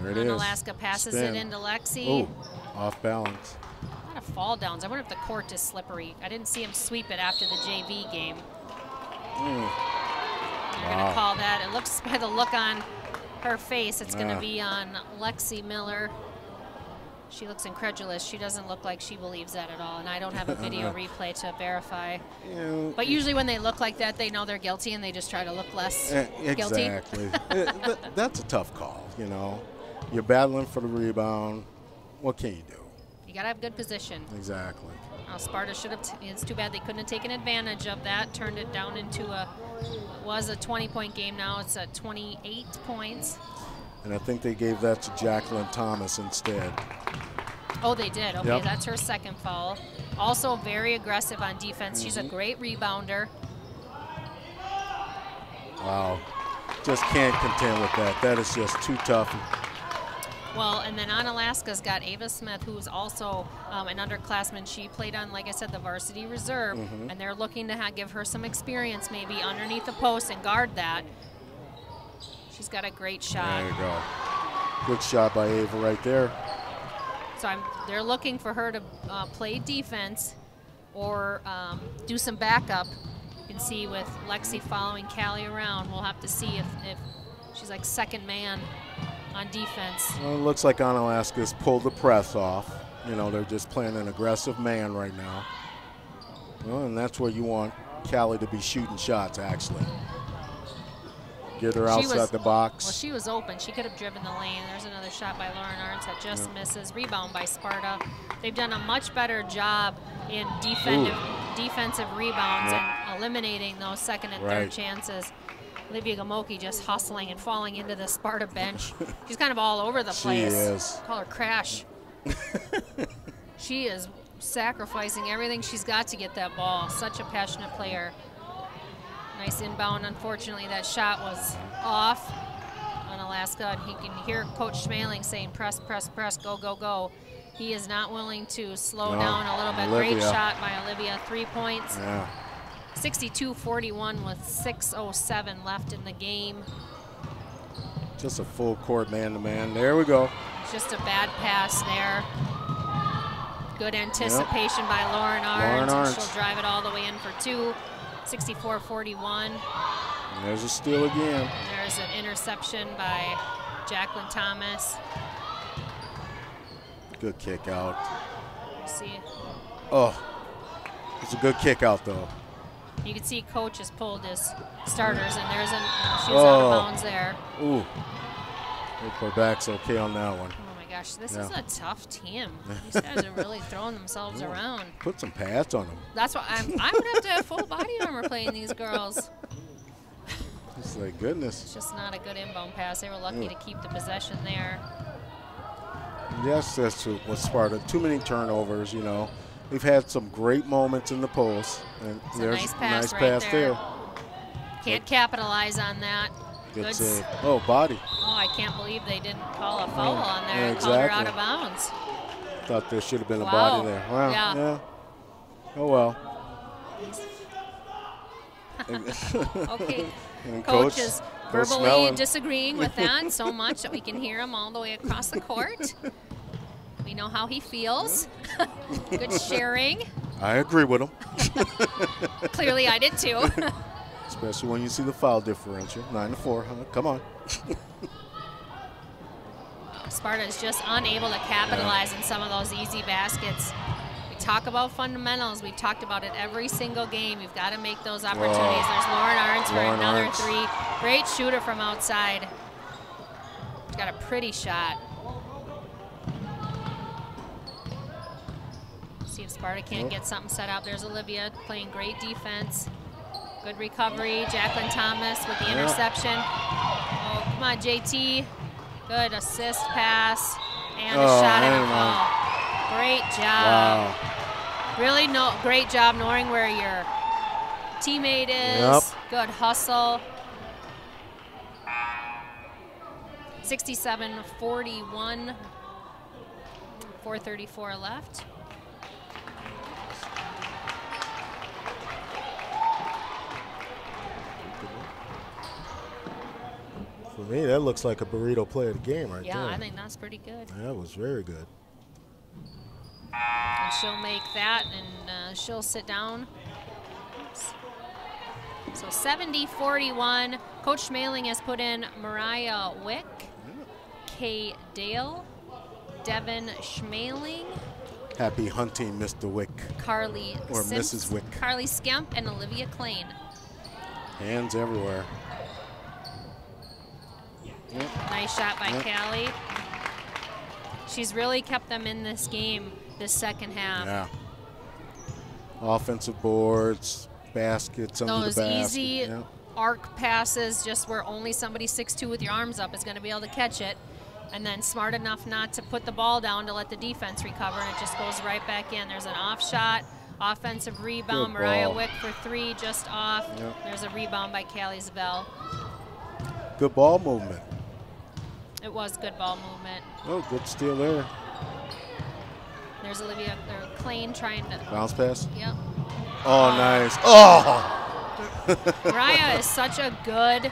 There it is. Onalaska passes it into Lexi. Ooh, off balance. A lot of fall downs. I wonder if the court is slippery. I didn't see him sweep it after the JV game. They're going to call that. It looks, by the look on her face, it's going to be on Lexi Miller. She looks incredulous. She doesn't look like she believes that at all, and I don't have a video replay to verify. But usually when they look like that, they know they're guilty, and they just try to look less guilty. Exactly. That's a tough call, you know. You're battling for the rebound. What can you do? You got to have good position. Exactly. Sparta should have, it's too bad they couldn't have taken advantage of that, turned it down into was a 20-point game. Now it's at 28 points. And I think they gave that to Jacqueline Thomas instead. Oh, they did. Okay, that's her second foul. Also very aggressive on defense. She's a great rebounder. Wow. Just can't contend with that. That is just too tough. Well, and then Onalaska's got Ava Smith, who's also an underclassman. She played on, like I said, the varsity reserve, and they're looking to give her some experience maybe underneath the post and guard that. She's got a great shot. There you go. Good shot by Ava right there. So they're looking for her to play defense or do some backup. You can see with Lexi following Callie around, we'll have to see if she's like second man on defense. Well, it looks like Onalaska's pulled the press off. You know, they're just playing an aggressive man right now. Well, and that's where you want Callie to be shooting shots, actually. Get her outside the box. Well, she was open. She could have driven the lane. There's another shot by Lauren Arns that just misses. Rebound by Sparta. They've done a much better job in defensive rebounds and eliminating those second and third chances. Olivia Gamoki just hustling and falling into the Sparta bench. She's kind of all over the place. She is. Call her Crash. She is sacrificing everything she's got to get that ball. Such a passionate player. Nice inbound. Unfortunately, that shot was off on Onalaska, and he can hear Coach Schmaling saying, press, press, press, go, go, go. He is not willing to slow down a little bit. Great shot by Olivia, 3 points. 62-41 with 6:07 left in the game. Just a full court man-to-man. There we go. Just a bad pass there. Good anticipation by Lauren Arns. And she'll drive it all the way in for 2. 64-41. There's a steal again. There's an interception by Jacqueline Thomas. Good kick out. Let's see. Oh, it's a good kick out though. You can see Coach has pulled his starters, and there's she was out of bounds there. Ooh. Hope her back's okay on that one. Oh my gosh, this is a tough team. These guys are really throwing themselves around. Put some pads on them. That's why I'm gonna have to have full body armor playing these girls. It's like goodness. It's just not a good inbound pass. They were lucky to keep the possession there. Yes, that's what Sparta. Too many turnovers, you know. they've had some great moments in the post. And It's a there's nice pass right pass there. Can't capitalize on that. Good save. Oh, body. Oh, I can't believe they didn't call a foul on there yeah, and called her exactly. out of bounds. Thought there should have been a Wow. body there. Wow. Yeah. Oh, well. Okay. And Coach is Coach verbally Snellen. disagreeing with that so much that we can hear him all the way across the court. We know how he feels. Good sharing. I agree with him. Clearly I did too. Especially when you see the foul differential. 9-4, huh? Come on. Sparta is just unable to capitalize on some of those easy baskets. We talk about fundamentals. We've talked about it every single game. You've got to make those opportunities. There's Lauren Arntz for another three. Great shooter from outside. She's got a pretty shot. See if Sparta can't get something set up. There's Olivia playing great defense. Good recovery. Jacqueline Thomas with the interception. Oh, come on, JT. Good assist pass. And a shot and a foul. Great job. Wow. Really great job knowing where your teammate is. Yep. Good hustle. 67-41. 4:34 left. For me, that looks like a burrito play of the game right there. Yeah, I think that's pretty good. That was very good. And she'll make that, and she'll sit down. So 70-41. Coach Schmaling has put in Mariah Wick, Kay Dale, Devin Schmaling, Happy hunting, Mr. Wick. Carly Or Simps, Mrs. Wick. Carly Skemp, and Olivia Klein. Hands everywhere. Nice shot by Callie. She's really kept them in this game this second half. Yeah. Offensive boards, baskets under Those the basket. easy arc passes, just where only somebody 6'2" with your arms up is going to be able to catch it. And then smart enough not to put the ball down to let the defense recover, and it just goes right back in. There's an off shot, offensive rebound. Good Mariah ball. Wick for three, just off. Yep. There's a rebound by Callie Zabel. Good ball movement. It was good ball movement. Oh, good steal there. There's Olivia Klein trying to Bounce pass. Yep. Oh, nice. Oh! Mariah is such a good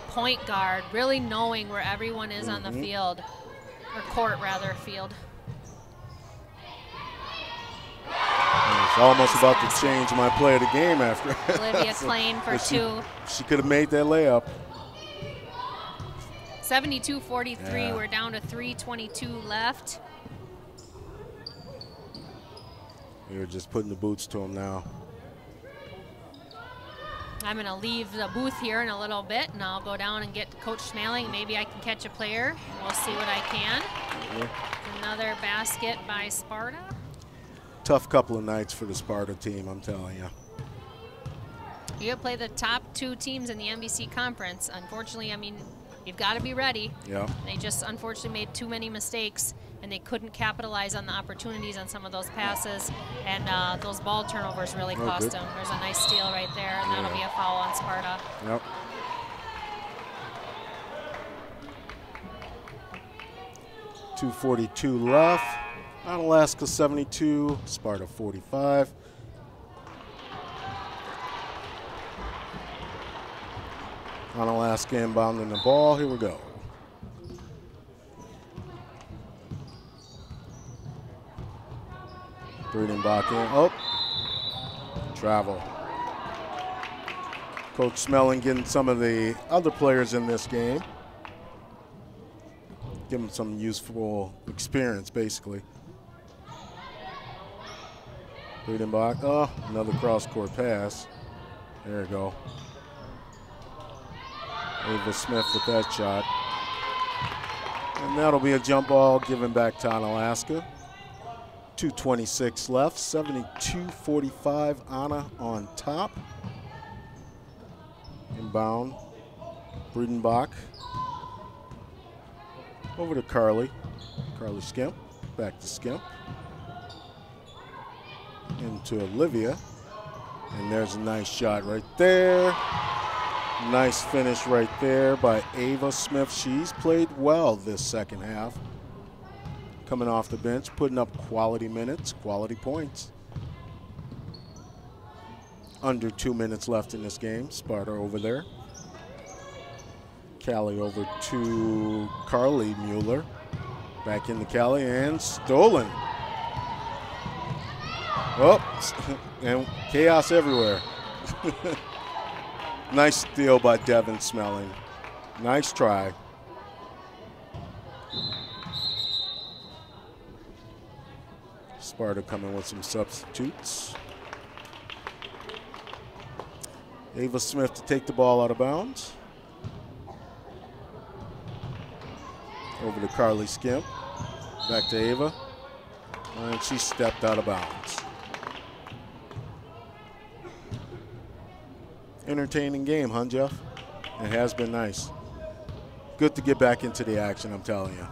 point guard, really knowing where everyone is on the field, or court rather, field. It's almost about to change my play of the game after. Olivia Klein for two. She could have made that layup. 72-43, Yeah. we're down to 3:22 left. You're just putting the boots to him now. I'm going to leave the booth here in a little bit, and I'll go down and get Coach Schmaling. Maybe I can catch a player. We'll see what I can. Another basket by Sparta. Tough couple of nights for the Sparta team, I'm telling you. You play the top two teams in the NBC conference. Unfortunately, I mean, you've got to be ready. Yeah. They just unfortunately made too many mistakes, and they couldn't capitalize on the opportunities on some of those passes, and those ball turnovers really cost them. There's a nice steal right there, and that'll be a foul on Sparta. Yep. .242 left. Onalaska 72, Sparta 45. Onalaska inbounding the ball. Here we go. Breedenbach in. Oh, travel. Coach Schmeling getting some of the other players in this game. Give them some useful experience, basically. Breedenbach. Oh, another cross-court pass. There you go. Ava Smith with that shot. And that'll be a jump ball given back to Onalaska. 2:26 left, 72-45, Anna on top. Inbound, Breedenbach. Over to Carly. Carly Skemp, back to Skemp. into Olivia. And there's a nice shot right there. Nice finish right there by Ava Smith. She's played well this second half. Coming off the bench, putting up quality minutes, quality points. Under 2 minutes left in this game. Sparta over there. Callie over to Carly Mueller. Back into Callie and stolen. Oh, and chaos everywhere. Nice steal by Devin Smelling. Nice try. Sparta coming with some substitutes. Ava Smith to take the ball out of bounds. Over to Carly Skimp. Back to Ava. And she stepped out of bounds. Entertaining game, huh, Jeff? It has been nice. Good to get back into the action, I'm telling you.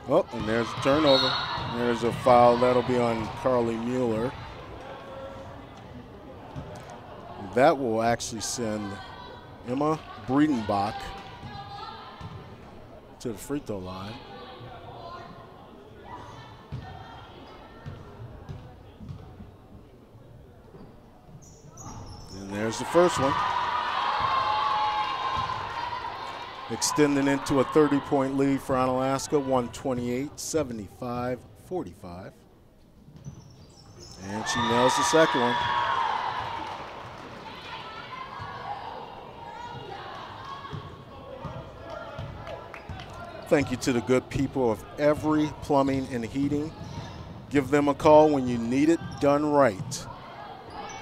Oh, and there's a turnover. There's a foul. That'll be on Carly Mueller. That will actually send Emma Breedenbach to the free throw line. And there's the first one. Extending into a 30-point lead for Onalaska, 128-75-45. And she nails the second one. Thank you to the good people of Every Plumbing and Heating. Give them a call when you need it done right.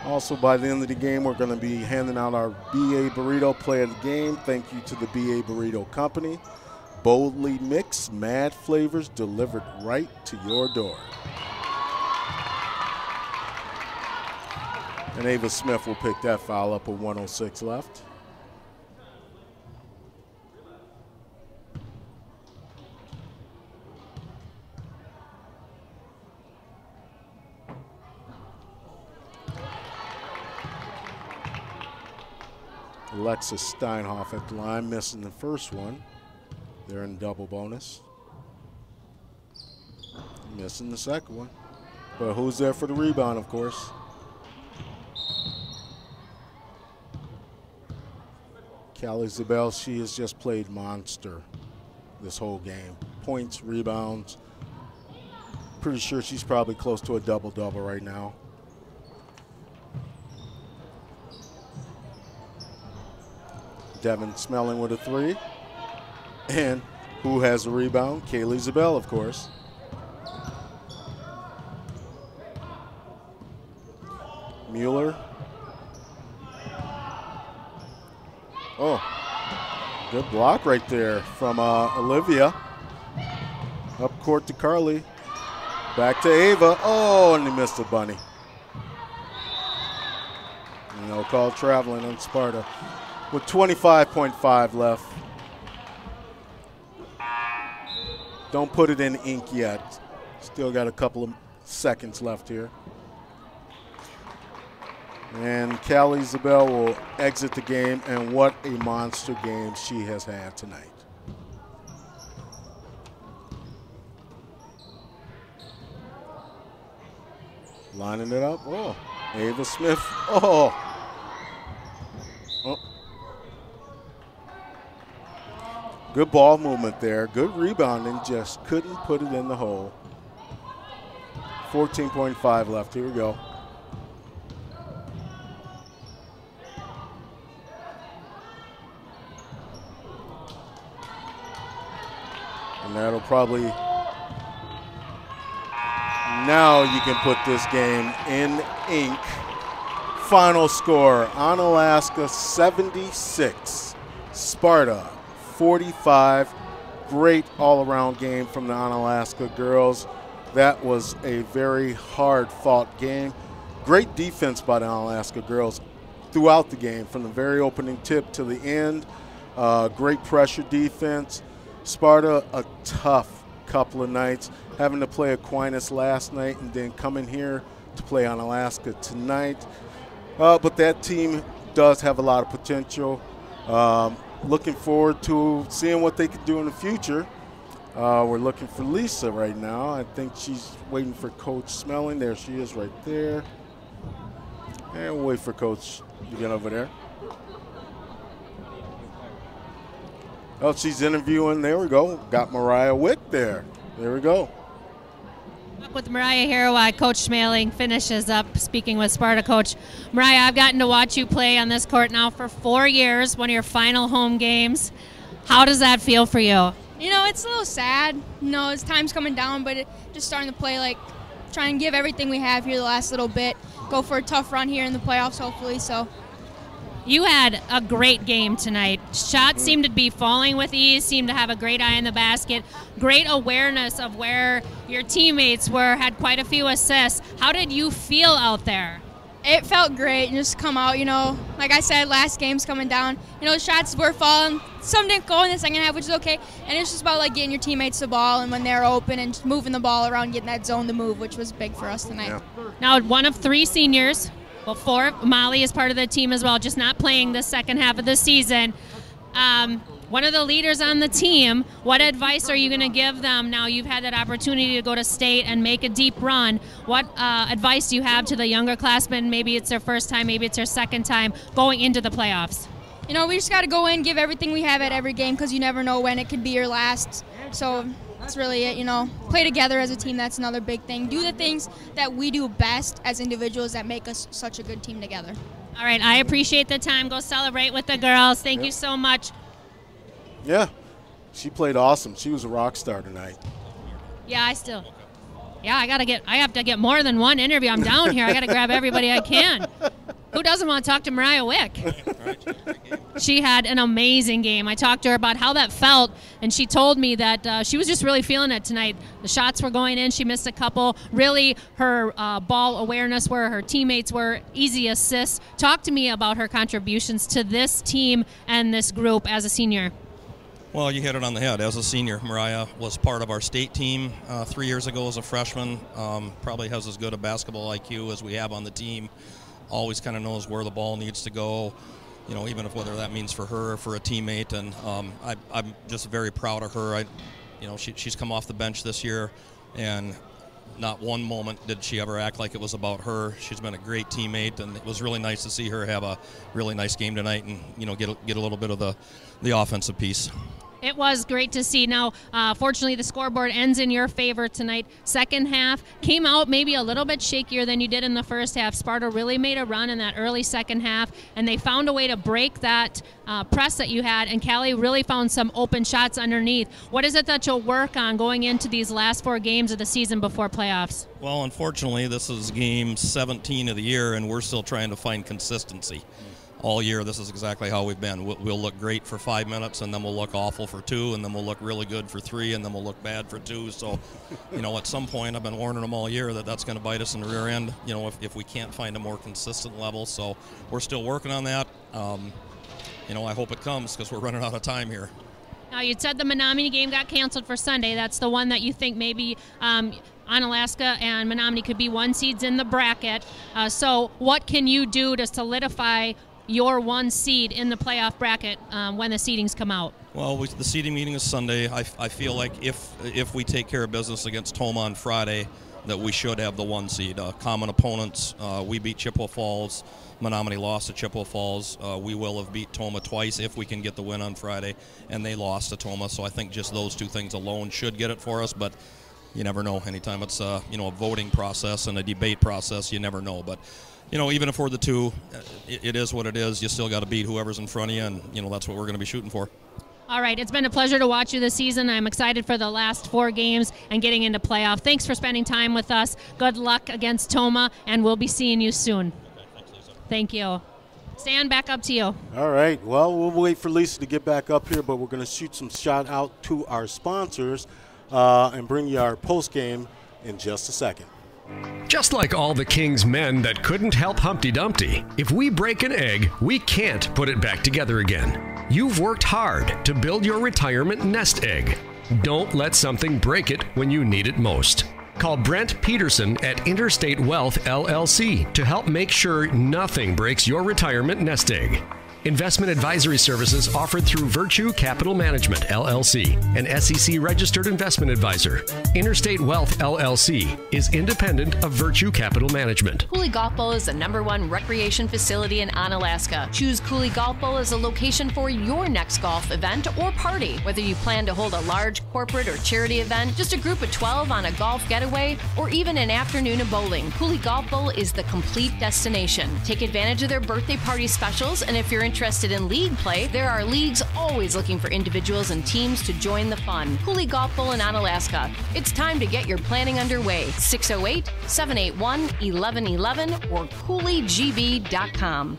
Also, by the end of the game, we're going to be handing out our BA Burrito Play of the Game. Thank you to the BA Burrito Company. Boldly mixed, mad flavors delivered right to your door. And Ava Smith will pick that foul up with 1:06 left. Alexis Steinhoff at the line, missing the first one. They're in double bonus. Missing the second one. But who's there for the rebound, of course? Callie Zabel, she has just played monster this whole game. Points, rebounds. Pretty sure she's probably close to a double-double right now. Devin Smelling with a three. And who has the rebound? Kaylee Zabel, of course. Mueller. Oh, good block right there from Olivia. Up court to Carly. Back to Ava. Oh, and he missed the bunny. No call traveling on Sparta. With 25.5 left. Don't put it in ink yet. Still got a couple of seconds left here. And Callie Zabel will exit the game, and what a monster game she has had tonight. Lining it up. Oh, Ava Smith. Oh. Good ball movement there. Good rebounding. Just couldn't put it in the hole. 14.5 left. Here we go. And that'll probably, now you can put this game in ink. Final score, Onalaska 76, Sparta 45. Great all-around game from the Onalaska girls. That was a very hard-fought game. Great defense by the Onalaska girls throughout the game, from the very opening tip to the end. Great pressure defense. Sparta, a tough couple of nights, having to play Aquinas last night and then coming here to play Onalaska tonight. But that team does have a lot of potential. Looking forward to seeing what they could do in the future. We're looking for Lisa right now. I think she's waiting for Coach Smelling. There she is right there. And we'll wait for Coach to get over there. Oh, she's interviewing. There we go. Got Mariah Wick there. There we go. With Mariah here while Coach Smelling finishes up speaking with Sparta. Coach Mariah, I've gotten to watch you play on this court now for 4 years, one of your final home games. How does that feel for you? You know, it's a little sad. You know, as time's coming down, but just starting to play, like, try and give everything we have here the last little bit. Go for a tough run here in the playoffs, hopefully. So. You had a great game tonight. Shots seemed to be falling with ease, seemed to have a great eye in the basket, great awareness of where your teammates were, had quite a few assists. How did you feel out there? It felt great, just come out, you know, like I said, last game's coming down. You know, the shots were falling. Some didn't go in the second half, which is okay. And it's just about, like, getting your teammates the ball and when they're open and just moving the ball around, getting that zone to move, which was big for us tonight. Yeah. Now, one of 3 seniors. Well, 4. Molly is part of the team as well, just not playing the second half of the season. One of the leaders on the team, what advice are you going to give them now you've had that opportunity to go to state and make a deep run? What advice do you have to the younger classmen? Maybe it's their first time, maybe it's their second time going into the playoffs. You know, we just got to go in, give everything we have at every game because you never know when it could be your last. So that's really it, you know. Play together as a team, that's another big thing. Do the things that we do best as individuals that make us such a good team together. All right, I appreciate the time. Go celebrate with the girls. Thank you so much. Yeah, she played awesome. She was a rock star tonight. Yeah, I have to get more than one interview. I'm down here. I got to grab everybody I can. Who doesn't want to talk to Mariah Wick? She had an amazing game. I talked to her about how that felt, and she told me that she was just really feeling it tonight. The shots were going in. She missed a couple. Really, her ball awareness where her teammates were, easy assists. Talk to me about her contributions to this team and this group as a senior. Well, you hit it on the head. As a senior, Mariah was part of our state team 3 years ago as a freshman. Probably has as good a basketball IQ as we have on the team. Always kind of knows where the ball needs to go, you know, even if whether that means for her or for a teammate. And I'm just very proud of her. She's come off the bench this year, and not one moment did she ever act like it was about her. She's been a great teammate, and it was really nice to see her have a really nice game tonight and, you know, get a little bit of the offensive piece. It was great to see. Now, fortunately, the scoreboard ends in your favor tonight. Second half came out maybe a little bit shakier than you did in the first half. Sparta really made a run in that early second half, and they found a way to break that press that you had, and Callie really found some open shots underneath. What is it that you'll work on going into these last 4 games of the season before playoffs? Well, unfortunately, this is game 17 of the year, and we're still trying to find consistency. All year, this is exactly how we've been. We'll look great for 5 minutes, and then we'll look awful for 2, and then we'll look really good for 3, and then we'll look bad for 2. So, you know, at some point, I've been warning them all year that that's going to bite us in the rear end, you know, if we can't find a more consistent level. So we're still working on that. You know, I hope it comes because we're running out of time here. Now, you said the Menominee game got canceled for Sunday. That's the one that you think maybe Onalaska and Menominee could be 1 seeds in the bracket. So what can you do to solidify your 1 seed in the playoff bracket when the seedings come out? Well, the seeding meeting is Sunday. I feel like if we take care of business against Toma on Friday, that we should have the 1 seed. Common opponents, we beat Chippewa Falls. Menominee lost to Chippewa Falls. We will have beat Toma twice if we can get the win on Friday, and they lost to Toma. So I think just those 2 things alone should get it for us, but you never know. Anytime it's you know, a voting process and a debate process, you never know. But you know, even if we're the 2, it is what it is. You still got to beat whoever's in front of you, and you know, that's what we're going to be shooting for. All right, it's been a pleasure to watch you this season. I'm excited for the last 4 games and getting into playoff. Thanks for spending time with us. Good luck against Toma, and we'll be seeing you soon. Thank you. Stan, back up to you. All right. Well, we'll wait for Lisa to get back up here, but we're going to shoot some shout out to our sponsors and bring you our post game in just a second. Just like all the king's men that couldn't help Humpty Dumpty, if we break an egg, we can't put it back together again. You've worked hard to build your retirement nest egg. Don't let something break it when you need it most. Call Brent Peterson at Interstate Wealth LLC to help make sure nothing breaks your retirement nest egg. Investment advisory services offered through Virtue Capital Management, LLC, an SEC-registered investment advisor. Interstate Wealth, LLC, is independent of Virtue Capital Management. Cooley Golf Bowl is the #1 recreation facility in Onalaska. Choose Cooley Golf Bowl as a location for your next golf event or party. Whether you plan to hold a large corporate or charity event, just a group of 12 on a golf getaway, or even an afternoon of bowling, Cooley Golf Bowl is the complete destination. Take advantage of their birthday party specials, and if you're interested in league play, there are leagues always looking for individuals and teams to join the fun. Cooley Golf Bowl in Onalaska. It's time to get your planning underway. 608-781-1111 or CooleyGB.com.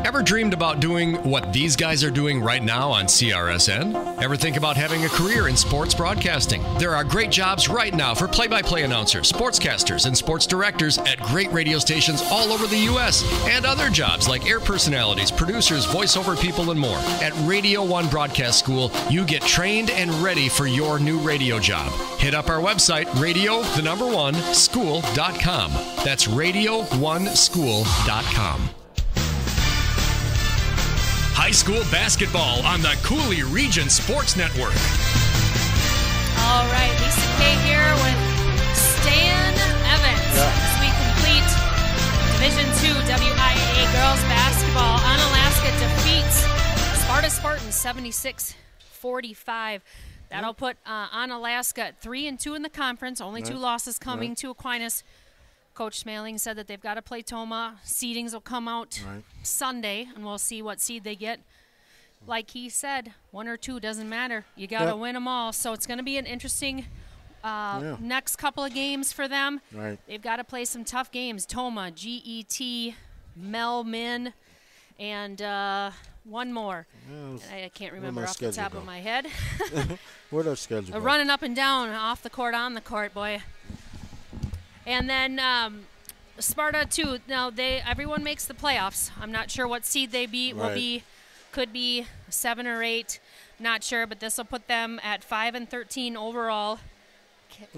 Ever dreamed about doing what these guys are doing right now on CRSN? Ever think about having a career in sports broadcasting? There are great jobs right now for play-by-play announcers, sportscasters, and sports directors at great radio stations all over the U.S. and other jobs like air personalities, producers, voiceover people, and more. At Radio 1 Broadcast School, you get trained and ready for your new radio job. Hit up our website, radio1school.com. That's radio1school.com. High school basketball on the Cooley Region Sports Network. All right, Lisa Kay here with Stan Evans as we complete Division II WIAA girls basketball. Onalaska defeats Sparta Spartans 76-45. That'll put Onalaska at 3-2 in the conference. Only 2 losses coming to Aquinas. Coach Smaling said that they've got to play Toma. Seedings will come out Sunday, and we'll see what seed they get. Like he said, 1 or 2 doesn't matter. You got to win them all. So it's going to be an interesting next couple of games for them. They've got to play some tough games. Toma, GET, Melmin, and one more. I can't remember off the top of my head. Where'd our schedule go? Running up and down, off the court, on the court, boy. And then Sparta too. Now everyone makes the playoffs. I'm not sure what seed they will be. Could be 7 or 8. Not sure, but this will put them at 5-13 overall.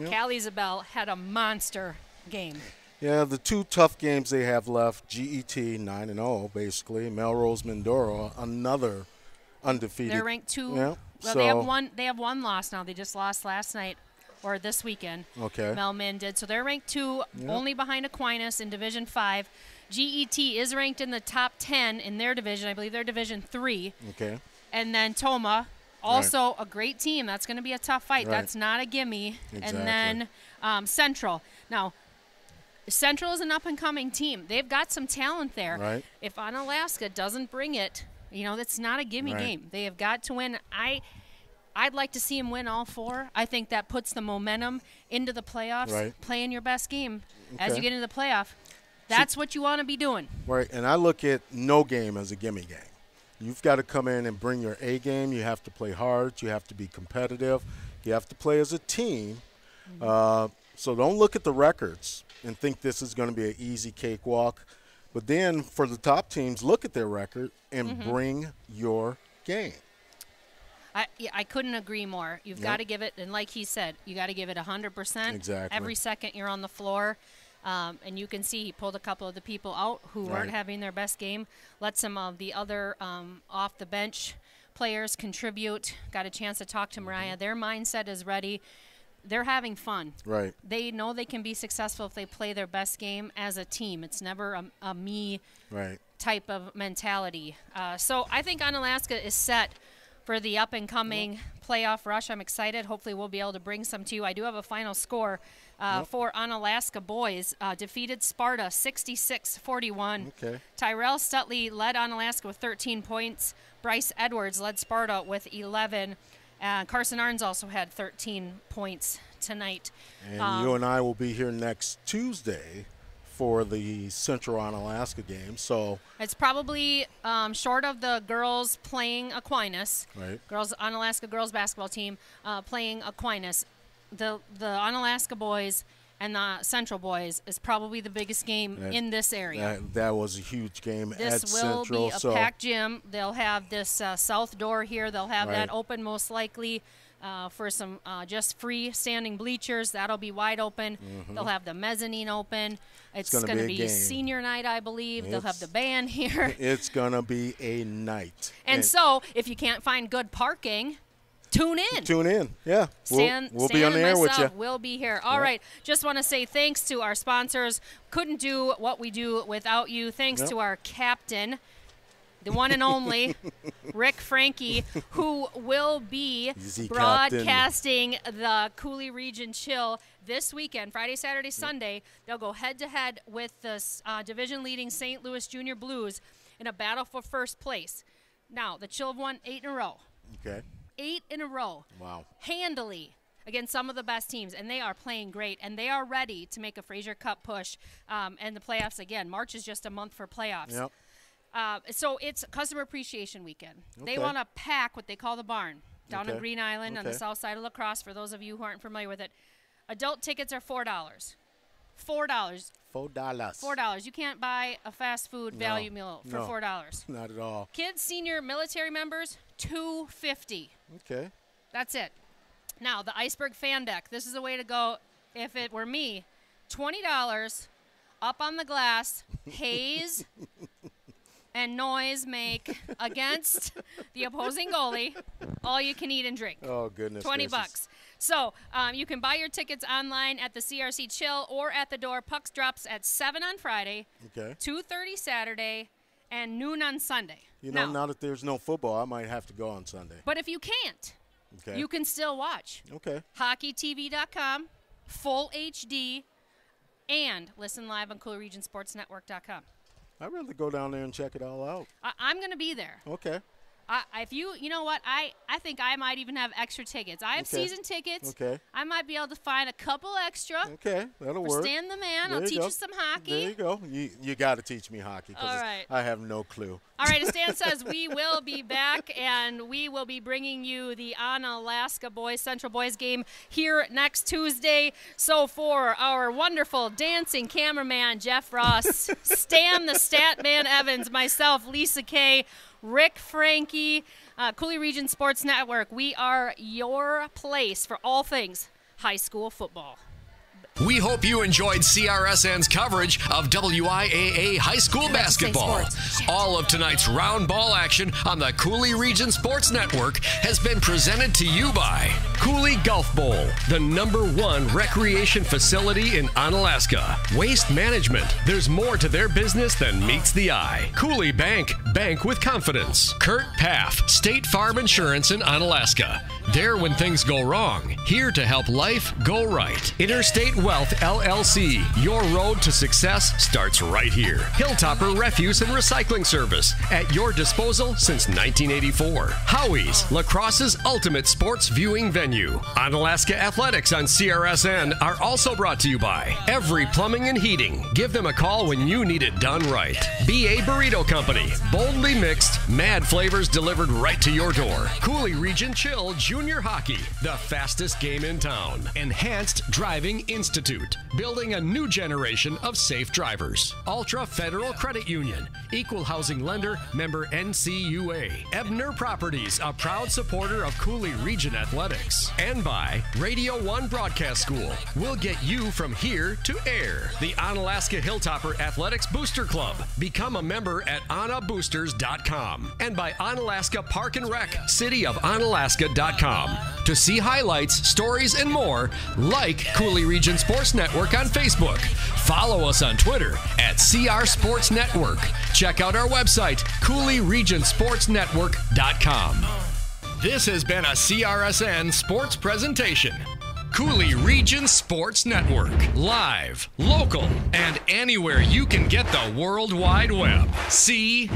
Cal Isabel had a monster game. Yeah, the 2 tough games they have left: GET 9-0, basically. Melrose Mindoro, another undefeated. They're ranked 2. Yeah, well, they have one loss now. They just lost last night. Or this weekend. Melmin did. So they're ranked 2, only behind Aquinas in Division 5. GET is ranked in the top 10 in their division. I believe they're Division 3. And then Toma, also a great team. That's going to be a tough fight. That's not a gimme. And then Central. Now, Central is an up-and-coming team. They've got some talent there. If Onalaska doesn't bring it, that's not a gimme game. They have got to win. I'd like to see him win all 4. I think that puts the momentum into the playoffs. Playing your best game as you get into the playoff. That's what you want to be doing. And I look at no game as a gimme game. You've got to come in and bring your A game. You have to play hard. You have to be competitive. You have to play as a team. So don't look at the records and think this is going to be an easy cakewalk. But then for the top teams, look at their record and bring your game. I couldn't agree more. You've got to give it, and like he said, you got to give it 100%. Exactly. Every second you're on the floor. And you can see he pulled a couple of the people out who weren't having their best game. Let some of the other off-the-bench players contribute. Got a chance to talk to Mariah. Their mindset is ready. They're having fun. They know they can be successful if they play their best game as a team. It's never a me type of mentality. So I think Onalaska is set for the up-and-coming playoff rush. I'm excited. Hopefully we'll be able to bring some to you. I do have a final score for Onalaska boys. Defeated Sparta 66-41. Tyrell Stutley led Onalaska with 13 points. Bryce Edwards led Sparta with 11. Carson Arns also had 13 points tonight. And you and I will be here next Tuesday for the Central Onalaska game. So it's probably short of the girls playing Aquinas. Onalaska girls basketball team playing Aquinas. The Onalaska boys and the Central boys is probably the biggest game in this area. That was a huge game at This Central. will be a packed gym. They'll have this south door here. They'll have that open most likely for some just free standing bleachers. That'll be wide open. They'll have the mezzanine open. It's going to be senior night, I believe. They'll have the band here. It's going to be a night. And so if you can't find good parking, tune in. Tune in, yeah. We'll be on the air with you. We'll be here. All right. Just want to say thanks to our sponsors. Couldn't do what we do without you. Thanks to our captain, the one and only Rick Frankie, who will be broadcasting the Coulee Region Chill this weekend, Friday, Saturday, Sunday. They'll go head-to-head with the division-leading St. Louis Junior Blues in a battle for first place. Now, the Chill have won 8 in a row. Okay. 8 in a row. Wow. Handily against some of the best teams, and they are playing great, and they are ready to make a Fraser Cup push and the playoffs again. March is just a month for playoffs. Yep. So it's Customer Appreciation Weekend. They want to pack what they call the barn down in Green Island on the south side of La Crosse, for those of you who aren't familiar with it. Adult tickets are $4. $4. You can't buy a fast food value meal for $4. Not at all. Kids, senior, military members, $2.50. Okay. That's it. Now, the Iceberg Fan Deck. This is the way to go if it were me. $20 up on the glass, haze and noise make against the opposing goalie. All you can eat and drink. Oh, goodness. $20. So you can buy your tickets online at the CRC Chill or at the door. Pucks drops at 7 on Friday, 2:30 Saturday, and noon on Sunday. You know, now that there's no football, I might have to go on Sunday. But if you can't, you can still watch. Okay. HockeyTV.com, full HD, and listen live on CoolRegionSportsNetwork.com. I'd rather go down there and check it all out. I'm going to be there. Okay. If you know what, I think I might even have extra tickets. I have season tickets. Okay. I might be able to find a couple extra. Okay, that'll work. Stan the man. I'll teach you some hockey. There you go. You got to teach me hockey because I have no clue. All right, as Stan says, we will be back, and we will be bringing you the Onalaska boys, Central boys game here next Tuesday. So for our wonderful dancing cameraman, Jeff Ross, Stan the Statman Evans, myself, Lisa Kay, Rick Frankie, Coulee Region Sports Network. We are your place for all things high school football. We hope you enjoyed CRSN's coverage of WIAA high school basketball. All of tonight's round ball action on the Coulee Region Sports Network has been presented to you by Coulee Golf Bowl, the #1 recreation facility in Onalaska. Waste Management, there's more to their business than meets the eye. Coulee Bank, bank with confidence. Kurt Paff, State Farm Insurance in Onalaska. There when things go wrong, here to help life go right. Interstate Wealth LLC, your road to success starts right here. Hilltopper Refuse and Recycling Service, at your disposal since 1984. Howie's, La Crosse's ultimate sports viewing venue. Onalaska Athletics on CRSN are also brought to you by Every Plumbing and Heating. Give them a call when you need it done right. BA Burrito Company, boldly mixed, mad flavors delivered right to your door. Coulee Region Chill Junior Hockey, the fastest game in town. Enhanced Driving Institute, building a new generation of safe drivers. Ultra Federal Credit Union, equal housing lender, member NCUA. Ebner Properties, a proud supporter of Coulee Region Athletics. And by Radio 1 Broadcast School, we'll get you from here to air. The Onalaska Hilltopper Athletics Booster Club, become a member at OnaBoosters.com. And by Onalaska Park and Rec, cityofOnalaska.com. To see highlights, stories, and more, like Coulee Region Sports Network on Facebook. Follow us on Twitter at CR Sports Network. Check out our website, CooleyRegionSportsNetwork.com. This has been a CRSN sports presentation. Coulee Region Sports Network. Live, local, and anywhere you can get the World Wide Web. CRSN.